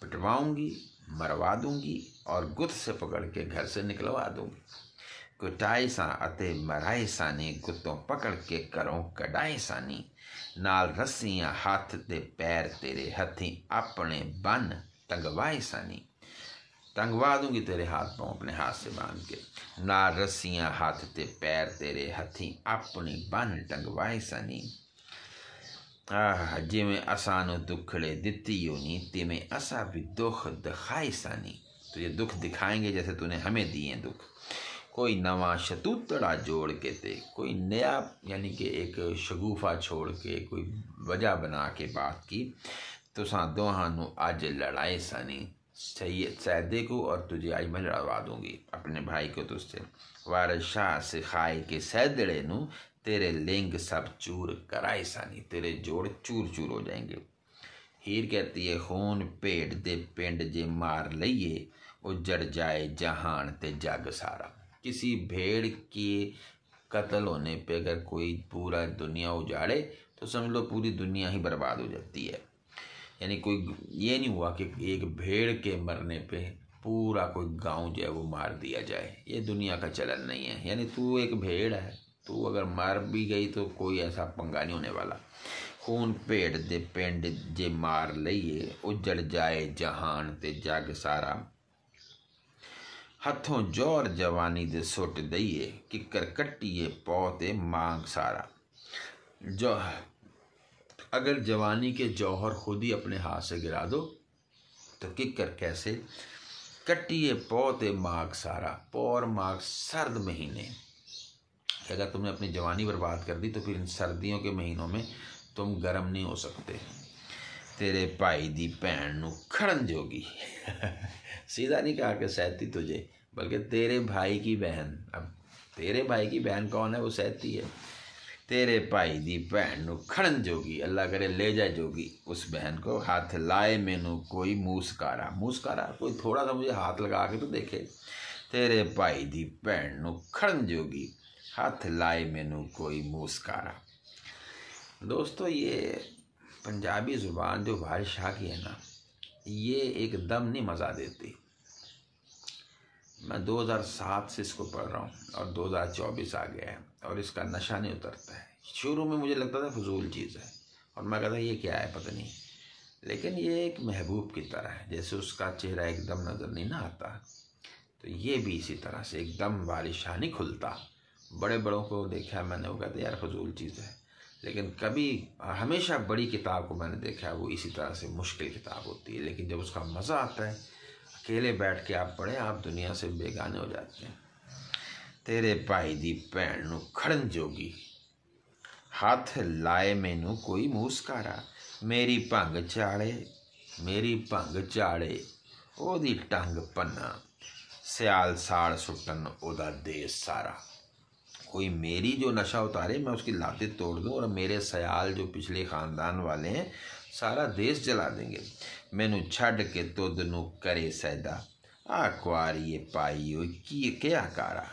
पिटवाऊंगी, मरवा दूंगी और गुत्त से पकड़ के घर से निकलवा दूंगी। कुटाई सा अते मराई सानी, गुत्तों पकड़ के करों कडाई सानी, नाल रस्सियां हाथ ते पैर तेरे हथी अपने बन टंगवाई सानी, टंगवा दूंगी तेरे हाथ पाँव अपने हाथ से बांध के। नाल रस्सियां हाथ ते पैर तेरे हथी अपनी बन टंगवाई सानी। जिमें असा नू दुखड़े दिती होनी, तिमें असा भी दुख दिखाई सानी, तुझे दुख दिखाएंगे जैसे तूने हमें दिए दुख। कोई नवा शतूतड़ा जोड़ के ते, कोई नया यानी कि एक शगुफा छोड़ के कोई वजह बना के बात की, तुसा दोहां नू अज लड़ाई सानी, सैदे को और तुझे आज मैं लड़वा दूंगी अपने भाई को तुझसे। वारिस शाह सिखाए के सैदड़े नू, तेरे लिंग सब चूर कराए सानी, तेरे जोड़ चूर चूर हो जाएंगे। हीर कहती है, खून भेड़ दे पिंड जे मार लइए, उजड़ जाए जहान ते जग सारा। किसी भेड़ के कत्ल होने पे अगर कोई पूरा दुनिया उजाड़े तो समझ लो पूरी दुनिया ही बर्बाद हो जाती है। यानी कोई ये नहीं हुआ कि एक भेड़ के मरने पे पूरा कोई गांव जो है वो मार दिया जाए, ये दुनिया का चलन नहीं है। यानी तू एक भेड़ है, तू अगर मार भी गई तो कोई ऐसा पंगा नहीं होने वाला। खून भेड़ दे पिंड जे मार लईए, उजड़ जाए जहान ते जग सारा। हथों जोर जवानी दे सुट दईए, किकर कट्टिए पौते मांग सारा। जो अगर जवानी के जौहर खुद ही अपने हाथ से गिरा दो तो किकर कैसे, कट्टिए पौते मांग सारा। पौर माघ सर्द महीने, अगर तुमने अपनी जवानी बर्बाद कर दी तो फिर इन सर्दियों के महीनों में तुम गर्म नहीं हो सकते। तेरे भाई दी भैन नू खड़न जोगी सीधा नहीं कहा कि सहती तुझे, बल्कि तेरे भाई की बहन। अब तेरे भाई की बहन कौन है? वो सहती है। तेरे भाई दी भैन नू खड़न जोगी, अल्लाह करे ले जाए जोगी उस बहन को। हाथ लाए मैनू कोई मूसकारा, मूसकारा कोई थोड़ा सा मुझे हाथ लगा के तो देखे। तेरे भाई दी भैन नू खड़न जोगी, हाथ लाए मैनू कोई मूसकारा। दोस्तों, ये पंजाबी ज़ुबान जो वारिस शाह की है ना, ये एकदम नहीं मज़ा देती। मैं 2007 से इसको पढ़ रहा हूँ और 2024 आ गया है और इसका नशा नहीं उतरता है। शुरू में मुझे लगता था फजूल चीज़ है और मैं कहता ये क्या है पता नहीं, लेकिन ये एक महबूब की तरह है। जैसे उसका चेहरा एकदम नज़र नहीं ना आता, तो ये भी इसी तरह से एकदम वारिस शाह नहीं खुलता। बड़े बड़ों को देखा है मैंने, वो कहते यार फजूल चीज़ है, लेकिन कभी हमेशा बड़ी किताब को मैंने देखा है वो इसी तरह से मुश्किल किताब होती है, लेकिन जब उसका मज़ा आता है, अकेले बैठ के आप पढ़ें, आप दुनिया से बेगाने हो जाते हैं। तेरे भाई दी भैन नू खड़न जोगी, हाथ लाए मैनू कोई मूसकारा। मेरी भंग झाड़े ओदी टंग पन्ना, सियाल साड़ सुटन ओदा देश सारा। कोई मेरी जो नशा उतारे मैं उसकी लातें तोड़ दूं और मेरे सयाल जो पिछले ख़ानदान वाले हैं सारा देश जला देंगे। मैनू छड़ के तुद नू करे सैदा, आ कुआरी पाई हो की क्या कारा।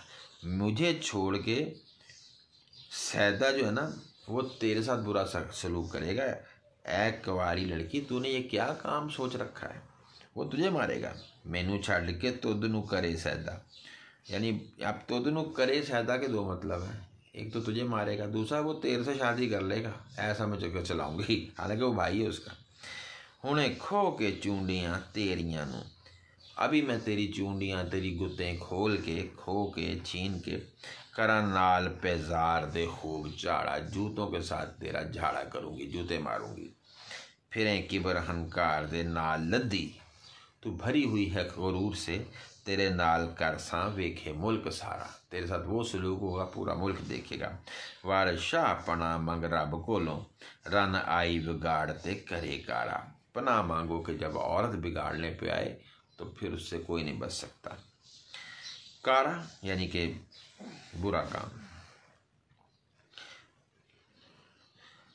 मुझे छोड़ के सैदा जो है ना वो तेरे साथ बुरा सलूक करेगा। ऐ कुआरी लड़की, तूने ये क्या काम सोच रखा है, वो तुझे मारेगा। मैनू छड़ के तुद नू करे सैदा, यानी अब तुद नू करे सैदा के दो मतलब हैं, एक तो तुझे मारेगा, दूसरा वो तेरे से शादी कर लेगा, ऐसा मैं चक्कर चलाऊंगी। हालांकि वो भाई है उसका। हुणे खो के चूंडियाँ तेरियां नू, अभी मैं तेरी चूंडियाँ तेरी गुत्तें खोल के खो के छीन के करा नाल पेजार दे खूब झाड़ा। जूतों के साथ तेरा झाड़ा करूँगी, जूते मारूंगी। फिरें किबर हंकार दे नाल लद्दी, तू भरी हुई है गुरूर से, तेरे नाल करसां वेखे मुल्क सारा। तेरे साथ वो सलूक होगा पूरा मुल्क देखेगा। वारिस शाह पना मंग रब कोलों, रन आई बिगाड़ ते करे कारा। पनाह मांगो कि जब औरत बिगाड़ने पे आए तो फिर उससे कोई नहीं बच सकता। कारा यानी कि बुरा काम।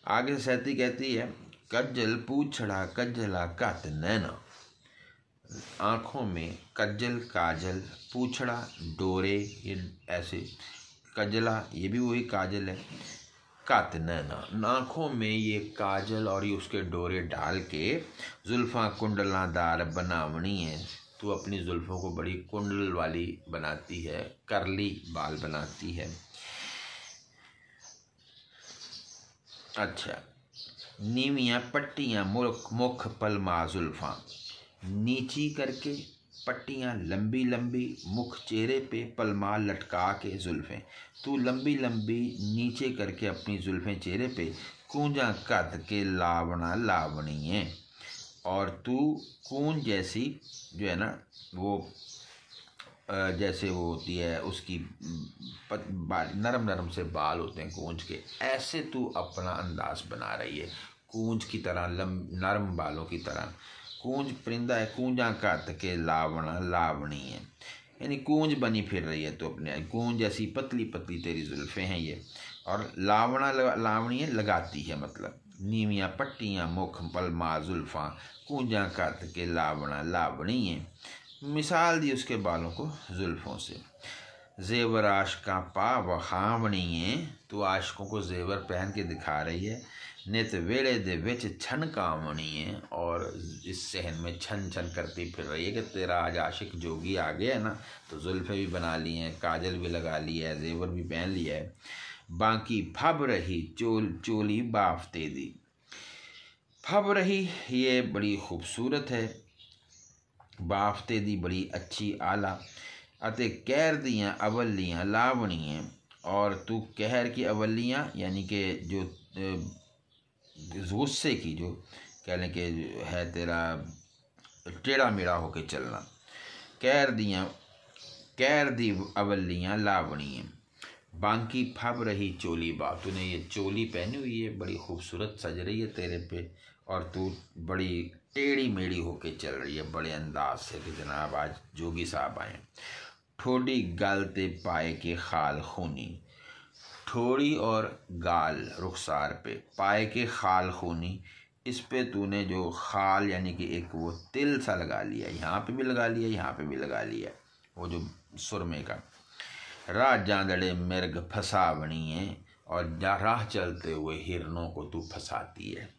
आगे सहती कहती है, कज्जल पूछड़ा कज्जला कत नैना। आँखों में कज्जल काजल, पूछड़ा डोरे, ये ऐसे कजला ये भी वही काजल है। कत नैना, आँखों में ये काजल और ये उसके डोरे डाल के जुल्फ़ां कुंडलादार बनावनी है। तू अपनी जुल्फ़ों को बड़ी कुंडल वाली बनाती है, करली बाल बनाती है। अच्छा, नीवियाँ पट्टियाँ मुख पलमा जुल्फ़ां, नीची करके पट्टियाँ लंबी लंबी, मुख चेहरे पे पलमा लटका के जुल्फ़ें। तू लंबी लंबी नीचे करके अपनी जुल्फ़ें चेहरे पे कूंजा कत के लावना लावनी है। और तू कूंज जैसी जो है ना वो जैसे वो होती है उसकी नरम नरम से बाल होते हैं कूंज के, ऐसे तू अपना अंदाज बना रही है कूंज की तरह, नरम बालों की तरह। कूंज परिंदा है, कूंजा कत के लावना लावनी है, यानी कूंज बनी फिर रही है तो अपने कूंज जैसी पतली पतली तेरी जुल्फ़ें हैं ये। और लावना लावनी है लगाती है, मतलब नीवियाँ पट्टियाँ मुख पलमा जुल्फ़ां, कूंजा कत के लावना लावनी है। मिसाल दी उसके बालों को जुल्फ़ों से। जेवर आशका पा वखावणीए, तू आशकों को जेवर पहन के दिखा रही है। नित वेड़े दे विच छनकावणीए, और इस सहन में छन छन करती फिर रही है कि तेरा आज आशिक जोगी आ गया है ना, तो जुल्फ़े भी बना ली हैं, काजल भी लगा लिया है, जेवर भी पहन लिया है। बाकी फब रही चोली बाफते दी, फब रही ये बड़ी खूबसूरत है, बाफते दी बड़ी अच्छी आला, अते कहर दियाँ अवलियाँ लावणीए, और तू कहर की अवलियाँ यानी कि जो गुस्से की, जो कह लें कि है तेरा टेढ़ा मेढ़ा होके चलना, कहर दी अवलियाँ लावणीए। बांकी फब रही चोली बाप, तूने ये चोली पहनी हुई है, बड़ी खूबसूरत सज रही है तेरे पे, और तू बड़ी टेढ़ी मेढ़ी होके चल रही है बड़े अंदाज से कि जनाब आज जोगी साहब आए। ठोड़ी गालते पाए के खाल खूनी, ठोड़ी और गाल रुखसार पे, पाए के खाल खूनी, इस पे तूने जो खाल यानी कि एक वो तिल सा लगा लिया, यहाँ पे भी लगा लिया, यहाँ पे भी लगा लिया, वो जो सुरमे का। राह जांदड़े मिर्ग फसावणी है, और राह चलते हुए हिरनों को तू फंसाती है।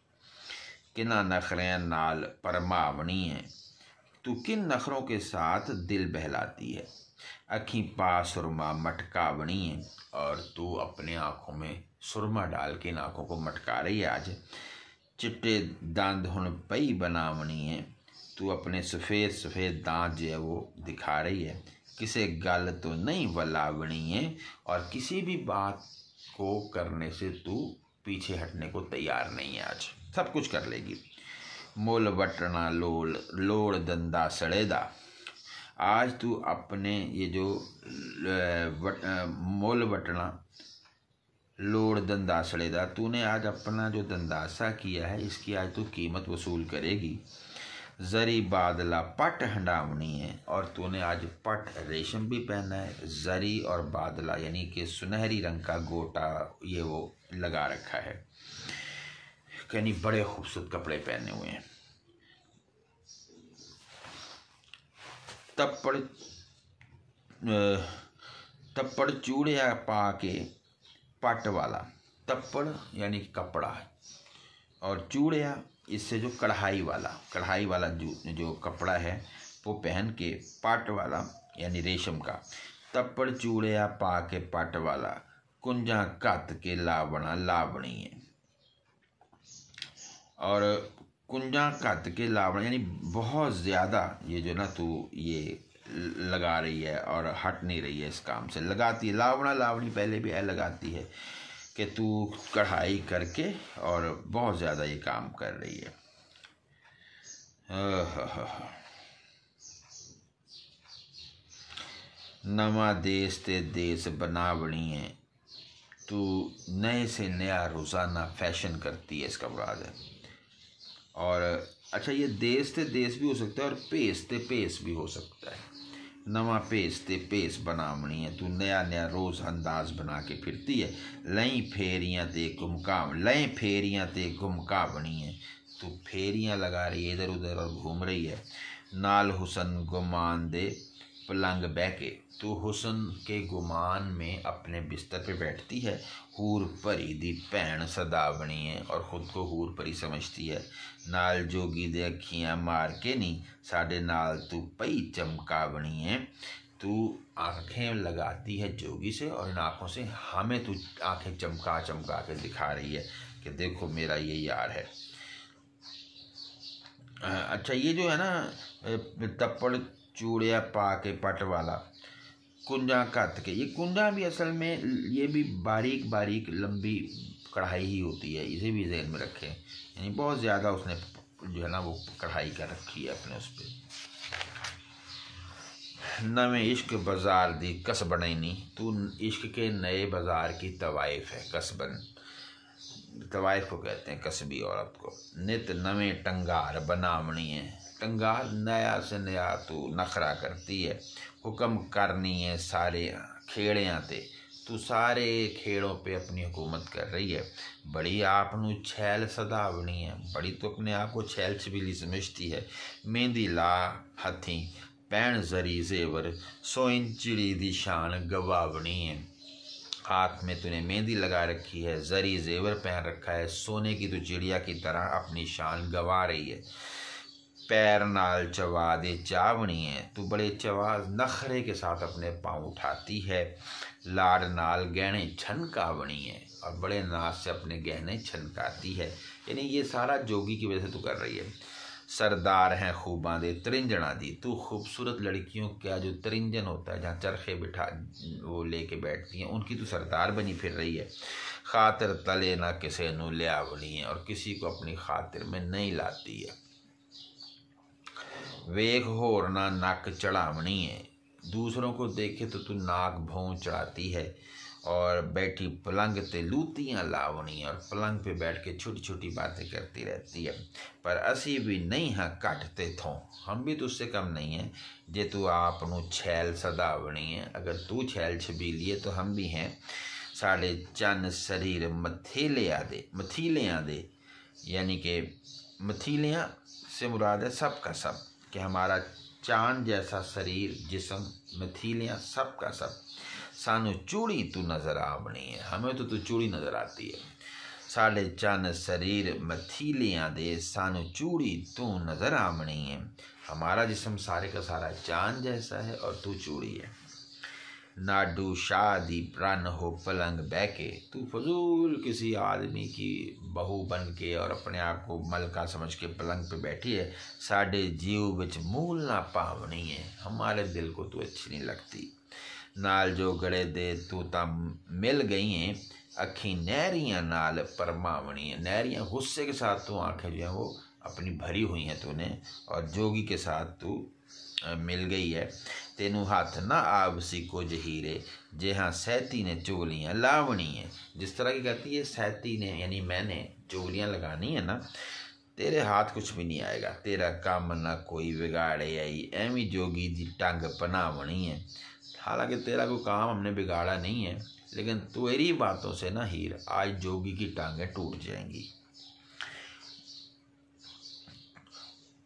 किना नखरे नाल परमावणी है, तू किन नखरों के साथ दिल बहलाती है। अखी पा सुरमा मटकावणी है, और तू अपने आँखों में सुरमा डाल के इन आँखों को मटका रही है आज। चिट्टे दांत हुन पई बनावणी है, तू अपने सफ़ेद सफ़ेद दांत जो है वो दिखा रही है। किसे गल तो नहीं वलावणी है, और किसी भी बात को करने से तू पीछे हटने को तैयार नहीं है, आज सब कुछ कर लेगी। मोल वटना लोड़ दंदा सड़ेदा, आज तू अपने ये जो मोल वटना लोड़ दंदासड़ेदा, तूने आज अपना जो दंदासा किया है इसकी आज तू कीमत वसूल करेगी। जरी बादला पट हंडावनी है, और तूने आज पट रेशम भी पहना है, जरी और बादला यानी कि सुनहरी रंग का गोटा ये वो लगा रखा है, यानी बड़े खूबसूरत कपड़े पहने हुए हैं। तप्पड़ चूड़िया पा के पट वाला, तप्पड़ यानी कपड़ा, और चूड़िया इससे जो कढ़ाई वाला जो कपड़ा है वो पहन के, पाट वाला यानी रेशम का। तप्पड़ चूड़िया पा के पट वाला, कुंजा कत के लावणा लावणी है, और कुंजा कत के लावणा यानी बहुत ज़्यादा ये जो ना तू ये लगा रही है और हट नहीं रही है इस काम से, लगाती है। लावणा लावणी पहले भी है लगाती है कि तू कढ़ाई करके और बहुत ज़्यादा ये काम कर रही है। नवा देश ते देश बनावणी है, तू नए से नया रोज़ाना फैशन करती है, इसका मुराद है। और अच्छा, ये देश ते देश भी हो सकता है और पेस ते पेस भी हो सकता है। नवा पेस ते पेस बनावणी है, तू नया नया रोज़ अंदाज बना के फिरती है। लई फेरियाँ ते घुमकावणी है, तू फेरियाँ लगा रही है इधर उधर और घूम रही है। नाल हुसन गुमान दे पलंग बहके, तू हुसन के गुमान में अपने बिस्तर पे बैठती है। हूर परी दी भैन सदावणी है, और ख़ुद को हूर परी समझती है। नाल जोगी दे अखियाँ मार के नी साढ़े नाल तू पई चमकावणी है, तू आँखें लगाती है जोगी से और इन आँखों से हमें तू आँखें चमका चमका के दिखा रही है कि देखो मेरा ये यार है। अच्छा, ये जो है ना तप्पड़ चूड़िया पा के पट वाला, कुंजा कत के, ये कुंजा भी असल में ये भी बारीक बारीक लंबी कढ़ाई ही होती है, इसे भी ज़हन में रखें। यानी बहुत ज़्यादा उसने जो है ना वो कढ़ाई कर रखी है अपने उस पर। नवे इश्क बाज़ार दी कसबनैनी, तू इश्क के नए बाज़ार की तवाइफ है। कसबन तवाइफ को कहते हैं, कसबी औरत को। नित नवे टंगार बनावणी है, टंगार नया से नया तू नखरा करती है। हुक्म करनी है सारे खेड़ियाँ ते, तू सारे खेड़ों पे अपनी हुकूमत कर रही है। बड़ी आप नू छैल सदावणी है, बड़ी तो अपने आप को छैल छबीली समझती है। मेहंदी ला हथी पैण जरी जेवर सोइन चिड़ी दी शान गवावनी है। हाथ में तूने मेहंदी लगा रखी है, जरी जेवर पहन रखा है, सोने की तू चिड़िया की तरह अपनी शान गवा रही है। पैर नाल चवा दे चावनी है, तू बड़े चवा नखरे के साथ अपने पाँव उठाती है। लाड़ नाल गहने छनकावनी है, और बड़े नाज से अपने गहने छनकाती है। यानी ये सारा जोगी की वजह से तू कर रही है। सरदार हैं खूबां दे त्रिंजना दी, तू खूबसूरत लड़कियों का जो त्रिंजन होता है, जहाँ चरखे बिठा वो लेके बैठती हैं, उनकी तू सरदार बनी फिर रही है। खातिर तले ना किसे नू लियावनी है, और किसी को अपनी खातिर में नहीं लाती है। वेख होर ना नक चढ़ावनी है, दूसरों को देखे तो तू नाक भौं चढ़ाती है। और बैठी पलंग ते लूतियाँ लावनी, और पलंग पे बैठ के छोटी छोटी बातें करती रहती है। पर असी भी नहीं हाँ कटते थों, हम भी तुझसे कम नहीं हैं जे तू आप नू छैल सदावनी है। अगर तू छैल छबीली है तो हम भी हैं। साढ़े चन शरीर मथीलियाँ दे, यानी कि मथीलियाँ से मुराद है सब का सब, कि हमारा चांद जैसा शरीर जिस्म, मथीलियाँ सब का सब। सानू चूड़ी तू नज़र आवनी है, हमें तो तू चूड़ी नज़र आती है। साढ़े चन शरीर मथीलियाँ दे, सानू चूड़ी तू नज़र आवनी है। हमारा जिस्म सारे का सारा चांद जैसा है और तू चूड़ी है। नाडू शादी प्राण हो पलंग बैके, तू फजूल किसी आदमी की बहू बन के और अपने आप को मलका समझ के पलंग पे बैठी है। साढ़े जीव बिच मूल ना पावनी है, हमारे दिल को तू अच्छी नहीं लगती। नाल जो गड़े दे तू ता मिल गई हैं, अखी नहरियाँ नाल परमावनी है। नहरियाँ गुस्से के साथ तू आँखें जो हैं वो अपनी भरी हुई हैं तूने, और जोगी के साथ तू मिल गई है। तेनू हाथ ना आवसी को जहीरे, जे हाँ सैती ने चुगलियाँ लावनी है। जिस तरह की कहती है सैती ने, यानी मैंने चुगलियाँ लगानी है ना, तेरे हाथ कुछ भी नहीं आएगा। तेरा काम ना कोई बिगाड़े आई, एवी जोगी दी टंग पनावनी है। हालांकि तेरा कोई काम हमने बिगाड़ा नहीं है, लेकिन तेरी बातों से ना हीर आज जोगी की टांगें टूट जाएंगी।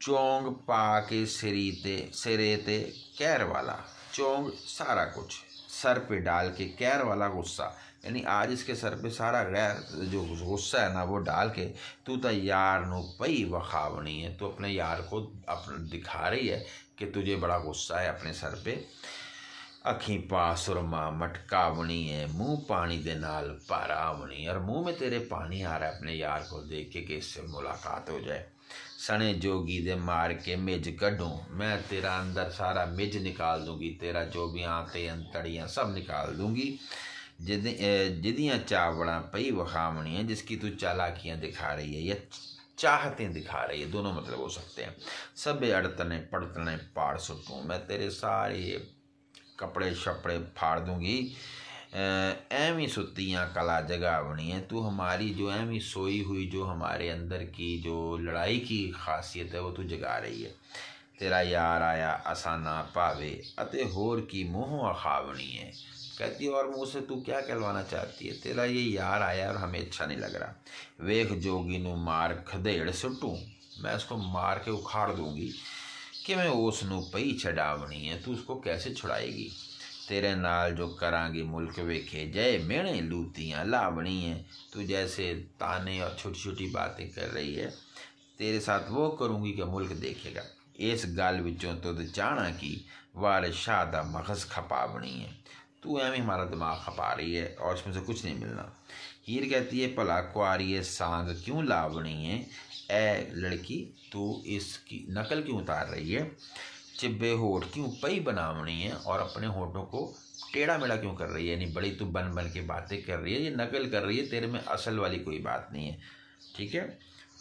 चोंग पा के सिरे ते कैर वाला, चोंग सारा कुछ सर पे डाल के, कैर वाला गुस्सा, यानी आज इसके सर पे सारा गैर जो गुस्सा है ना वो डाल के तू तो यार नो पई वखावनी है। तो अपने यार को अपना दिखा रही है कि तुझे बड़ा गुस्सा है अपने सर पे। अखी पा सुरमा मटकावनी है, मुँह पानी दे नाल पारावनी, और मुँह में तेरे पानी आ रहा है अपने यार को देख के कि इससे मुलाकात हो जाए। सने जोगी दे मार के मिज कढूँ, मैं तेरा अंदर सारा मिज निकाल दूंगी, तेरा जो भी आते अंतड़ियाँ सब निकाल दूंगी। जिदियाँ चावड़ा पई वखावनी है, जिसकी तू चालाकियाँ दिखा रही है या चाहतें दिखा रही है, दोनों मतलब हो सकते हैं। सब अड़तने पड़तने पाड़ सुटूँ, मैं तेरे सारे कपड़े शपड़े फाड़ दूंगी। एवी सुतियाँ कला जगावनी है, तू हमारी जो एवी सोई हुई जो हमारे अंदर की जो लड़ाई की खासियत है वो तू जगा रही है। तेरा यार आया असाना पावे अते होर की मुँह अखावनी है। कहती है और मुँह से तू क्या कहलवाना चाहती है, तेरा ये यार आया और हमें अच्छा नहीं लग रहा। वेख जोगी नू मार खदेड़ सुटूँ, मैं उसको मार के उखाड़ दूंगी कि मैं उस नू पई छड़ावनी है, तू उसको कैसे छुड़ाएगी। तेरे नाल जो करांगी मुल्क वेखे जय मेणे लूतियाँ लावनी है, तू जैसे ताने और छोटी छोटी बातें कर रही है, तेरे साथ वो करूँगी कि मुल्क देखेगा। इस गल विचों तुद चाहना की वार शाह दा मगज खपावनी है, तू एवं हमारा दिमाग खपा रही है और इसमें से कुछ नहीं मिलना। हीर कहती है भला कुआरी सांग क्यों लावनी है, ए लड़की तू इसकी नकल क्यों उतार रही है। चिब्बे होठ क्यों पई बनावनी है, और अपने होठों को टेढ़ा मेढ़ा क्यों कर रही है, यानी बड़ी तू बन बन के बातें कर रही है, ये नकल कर रही है, तेरे में असल वाली कोई बात नहीं है। ठीक है।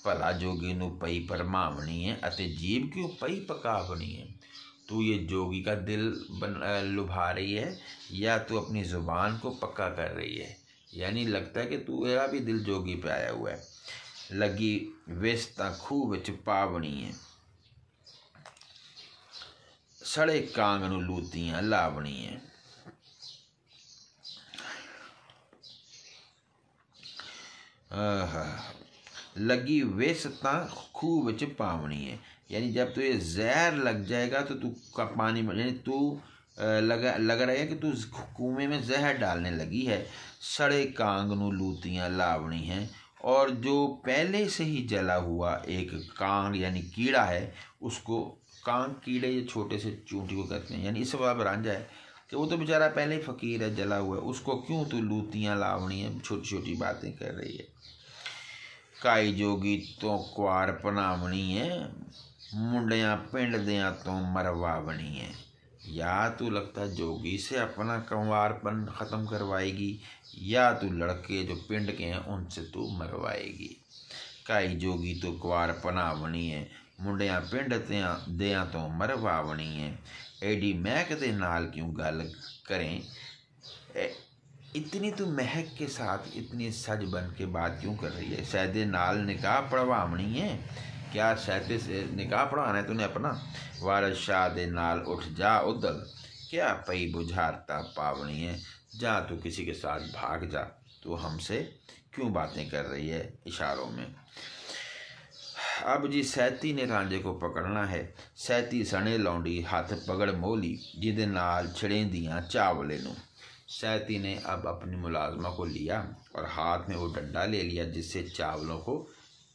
भला जोगी नू पई परमावनी है अते जीभ क्यों पई पकावनी है, तू ये जोगी का दिल लुभा रही है या तू अपनी ज़ुबान को पक्का कर रही है। यानी लगता है कि तू मेरा भी दिल जोगी पे आया हुआ है। लगी वेस्ता खूह विच पावनी है, सड़े कांग नू लूतियाँ लावनी है। लगी वेस तां खूह विच पावनी है, यानी जब तुझे जहर लग जाएगा तो तू का पानी में, यानी तू लग रहा है कि तू कुएं में जहर डालने लगी है। सड़े कांग नू लूतियाँ लावणी हैं, और जो पहले से ही जला हुआ एक कांग यानी कीड़ा है, उसको कांग कीड़े ये छोटे से चूंटी को कहते हैं, यानी इस बाब रांझा है कि वो तो बेचारा पहले ही फकीर है, जला हुआ है, उसको क्यों तू लूतियाँ लावणी है, छोटी छोटी बातें कर रही है। काई जोगी तो क्वार पनावनी है, मुंडियाँ पिंड दियाँ तो मरवावनी है। या तू लगता है जोगी से अपना कंवारपन ख़त्म करवाएगी, या तू लड़के जो पिंड के हैं उनसे तू मरवाएगी। काई जोगी तो क्वार पनावनी है, मुंडियाँ पिंड दियाँ तो मरवावनी है। एडी महक दे नाल क्यों गल करें, इतनी तू महक के साथ इतनी सज बन के बात क्यों कर रही है। सैदे नाल निकाह पढ़वावनी है, क्या सैदे से निकाह पढ़वाना है तूने अपना। वारस शाह दे नाल उठ जा उदल, क्या पई बुझारता पावनी है। जा तू किसी के साथ भाग जा, तू हमसे क्यों बातें कर रही है इशारों में। अब जी सैती ने रांझे को पकड़ना है। सैती सने लौंडी हाथ पकड़ मोली, जिदे नाल छिड़ेंदियाँ चावले नू। सैती ने अब अपनी मुलाजमा को लिया और हाथ में वो डंडा ले लिया जिससे चावलों को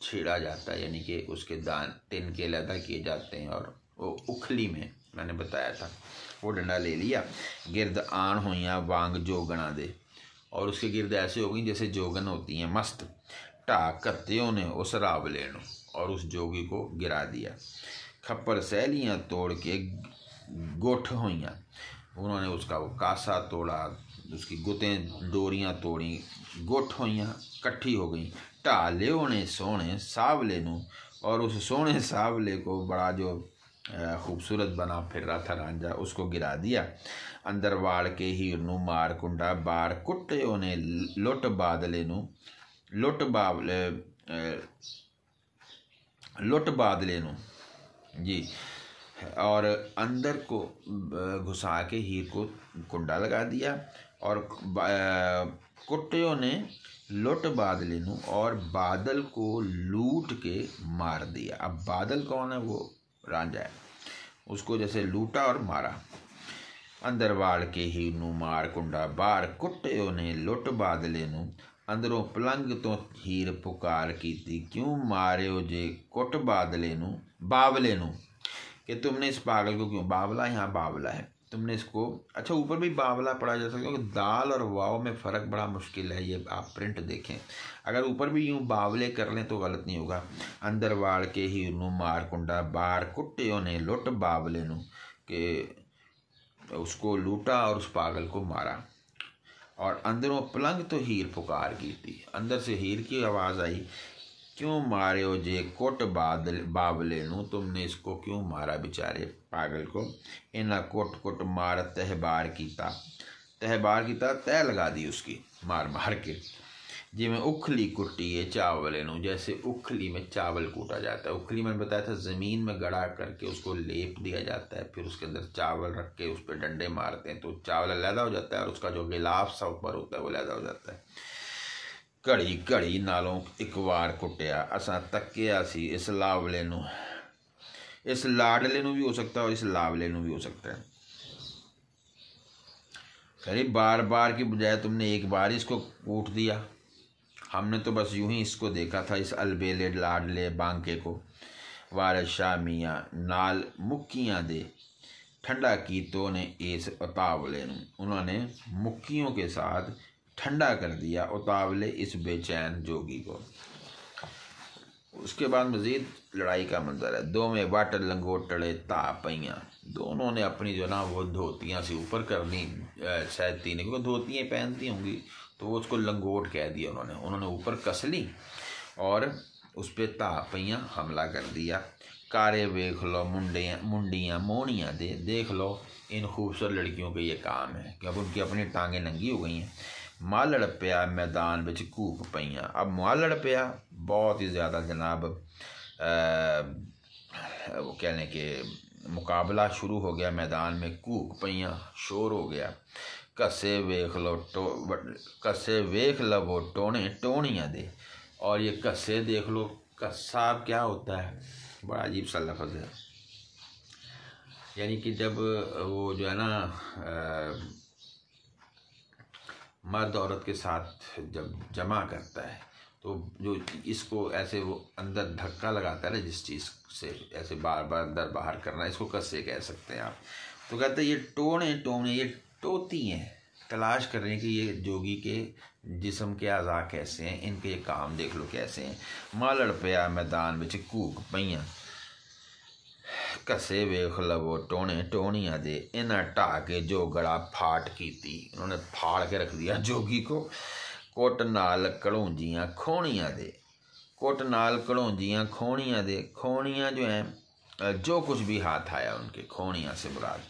छेड़ा जाता है, यानी कि उसके दान टिन के लदा किए जाते हैं, और वो उखली में मैंने बताया था वो डंडा ले लिया। गिरद आन हुईयाँ वांग जोगना दे, और उसके गिरद ऐसे हो गई जैसे जोगन होती हैं मस्त। टा कत्तियों ने उस रावले नू, और उस जोगी को गिरा दिया। खप्पर सैलियाँ तोड़ के गोठ हुईयाँ, उन्होंने उसका वो कासा तोड़ा, उसकी गुतें डोरियाँ तोड़ी, गोठ हुईयाँ इकट्ठी हो गई। ढाले ने सोने सावले नू, और उस सोने सावले को बड़ा जो खूबसूरत बना फिर रहा था रांझा, उसको गिरा दिया। अंदर वाड़ के हीर नू मार कुंडा बार कुट्टे ने लुट बादले नू, लुट बादले नू जी, और अंदर को घुसा के हीर को कुंडा लगा दिया, और कुट्टियों ने लुट बादले नू, और बादल को लूट के मार दिया। अब बादल कौन है, वो रांझा है, उसको जैसे लूटा और मारा। अंदर वाड़ के ही नू मार कुंडा बार कुट्टियों ने लुट बादले नू, अंदरों पलंग तो हीर पुकार की थी, क्यों मारे जे कुट बादले नू बावले नू, कि तुमने इस पागल को क्यों, बावला यहाँ बावला है, तुमने इसको, अच्छा ऊपर भी बावला पढ़ा जा सकता है क्योंकि दाल और वाव में फ़र्क बड़ा मुश्किल है, ये आप प्रिंट देखें। अगर ऊपर भी यूँ बावले कर लें तो गलत नहीं होगा। अंदर वाड़ के ही नू मार कुंडा बार कुट्टियों ने लुट बावले नू, कि उसको लूटा और उस पागल को मारा। और अंदरों पलंग तो हीर पुकार की थी, अंदर से हीर की आवाज़ आई, क्यों मारे हो जे कोट बावले नू, तुमने इसको क्यों मारा बेचारे पागल को। इन्ना कोट कोट मार तहबार कीता, तहबार कीता तह लगा दी उसकी मार मार के। जिमें उखली कुटी है चावले नू, जैसे उखली में चावल कूटा जाता है। उखली मैंने बताया था ज़मीन में गड़ा करके उसको लेप दिया जाता है, फिर उसके अंदर चावल रख के उस पर डंडे मारते हैं तो चावल अलहदा हो जाता है, और उसका जो गिलाफ सा ऊपर होता है वो अलहदा हो जाता है। घड़ी घड़ी नालों एक बार कुटिया, असा तकिया सी इस लावले नू, इस लाडले नू भी हो सकता है और इस लावले नू भी हो सकता है। अरे बार बार की बजाय तुमने एक बार इसको कूट दिया, हमने तो बस यूं ही इसको देखा था, इस अलबेले लाडले बांके को। वारस शाह मियाँ नाल मुक्कियाँ दे, ठंडा की तो ने इस उतावले नू, उन्होंने मुक्कियों के साथ ठंडा कर दिया उतावले इस बेचैन जोगी को। उसके बाद मज़ीद लड़ाई का मंजर है। दो में वाट लंगोटड़े ता पैयाँ, दोनों ने अपनी जो ना वो धोतियाँ से ऊपर करनी सैती ने, क्योंकि धोतियाँ पहनती होंगी तो वो उसको लंगोट कह दिया उन्होंने ऊपर कस ली और उस पर ता पैयाँ हमला कर दिया। कारे वेख लो मुंडियाँ मोहनियाँ दे, देख लो इन खूबसूरत लड़कियों के ये काम है कि अब उनकी अपनी टांगें नंगी हो गई हैं। मालड़ पिया मैदान में कूक पैयाँ, अब मालड़ पिया बहुत ही ज़्यादा जनाब वो कह लें कि मुकाबला शुरू हो गया मैदान में, कूक पैयाँ शोर हो गया। कसे वेख लो वो टोने टोनियाँ दे, और ये कसे देख लो, कसाब क्या होता है बड़ा अजीब सा लफ्ज़ है। यानी कि जब वो जो है ना मर्द औरत के साथ जब जमा करता है तो जो इसको ऐसे वो अंदर धक्का लगाता है ना, जिस चीज़ से ऐसे बार बार अंदर बाहर करना, इसको कस्से कह सकते हैं आप। तो कहते हैं ये टोने टोने, ये टोती हैं, तलाश कर रहे हैं कि ये जोगी के जिस्म के अज़ा कैसे हैं, इनके ये काम देख लो कैसे हैं। मालड़ पिया मैदान में कूक पईयां, कसे वेख लवो टोने टोनिया दे, इन्हें ढा के जो गड़ा फाट की थी, उन्होंने फाड़ के रख दिया जोगी को। कोट नाल कड़ोंजियाँ खोनियाँ दे, कोट नाल कड़ोंजियाँ खोनियाँ दे, खोनियाँ जो हैं जो कुछ भी हाथ आया उनके, खोनियाँ से मुराद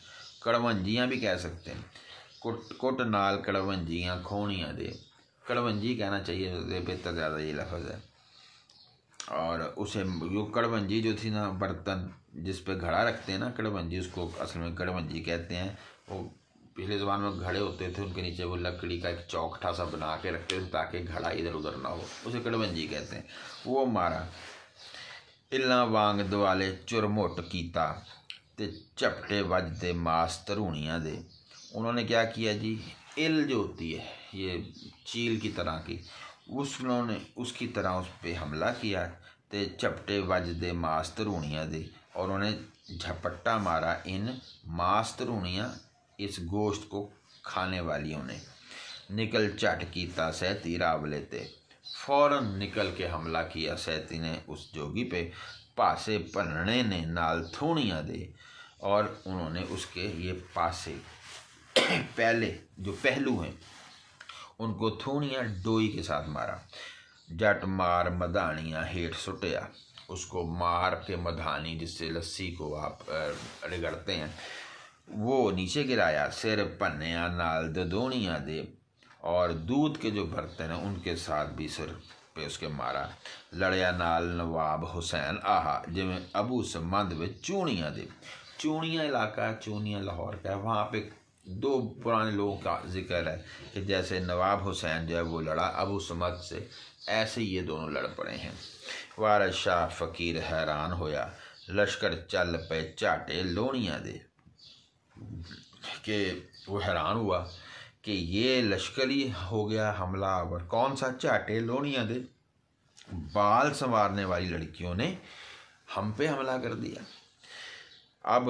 कड़वंजियाँ भी कह सकते हैं। कोट नाल कड़वंजियाँ खोनियाँ दे, कड़वंजी कहना चाहिए, बेहतर ज़्यादा ये लफ्ज़ है। और उसे जो कड़वंजी जो थी ना, बर्तन जिस पे घड़ा रखते हैं ना कड़वंजी, उसको असल में कड़वंजी कहते हैं। वो पिछले ज़माने में घड़े होते थे, उनके नीचे वो लकड़ी का एक चौखटा सा बना के रखते थे ताकि घड़ा इधर उधर ना हो, उसे कड़वंजी कहते हैं। वो मारा। इल्ला वांग दुआले चुरमुट कीता ते झपटे वजदे मास तरूणियाँ दे। उन्होंने क्या किया जी, इल जो होती है ये चील की तरह की, उन्होंने उसकी तरह उस पर हमला किया। ते झपटे वजदे मास तरूणियाँ दे, और उन्होंने झपट्टा मारा इन मास तरूणियाँ, इस गोश्त को खाने वालियों ने। निकल झट कीता सैती रावले ते, फौरन निकल के हमला किया सैती ने उस जोगी पे। पासे भनने ने नाल थूणियाँ दे, और उन्होंने उसके ये पासे पहले जो पहलू हैं उनको थूणियाँ डोई के साथ मारा। जट मार मधानियाँ हेठ सुटिया, उसको मार के मधानी जिससे लस्सी को आप रगड़ते हैं वो नीचे गिराया। सिर पन्निया नाल ददोनियाँ दे, और दूध के जो बर्तन हैं उनके साथ भी सिर पे उसके मारा। लड़िया नाल नवाब हुसैन आहा, जिमें अबू समंद में चूनियाँ दे। चूनियाँ इलाका, चूनियाँ लाहौर का है, वहाँ पे दो पुराने लोगों का जिक्र है कि जैसे नवाब हुसैन जो है वो लड़ा अबू समद से, ऐसे ये दोनों लड़ पड़े हैं। वारिस शाह फ़कीर हैरान होया, लश्कर चल पे झाटे लोनियाँ दे, कि वो हैरान हुआ कि ये लश्करी हो गया हमलावर, कौन सा, झाटे लोनियाँ दे, बाल संवारने वाली लड़कियों ने हम पे हमला कर दिया। अब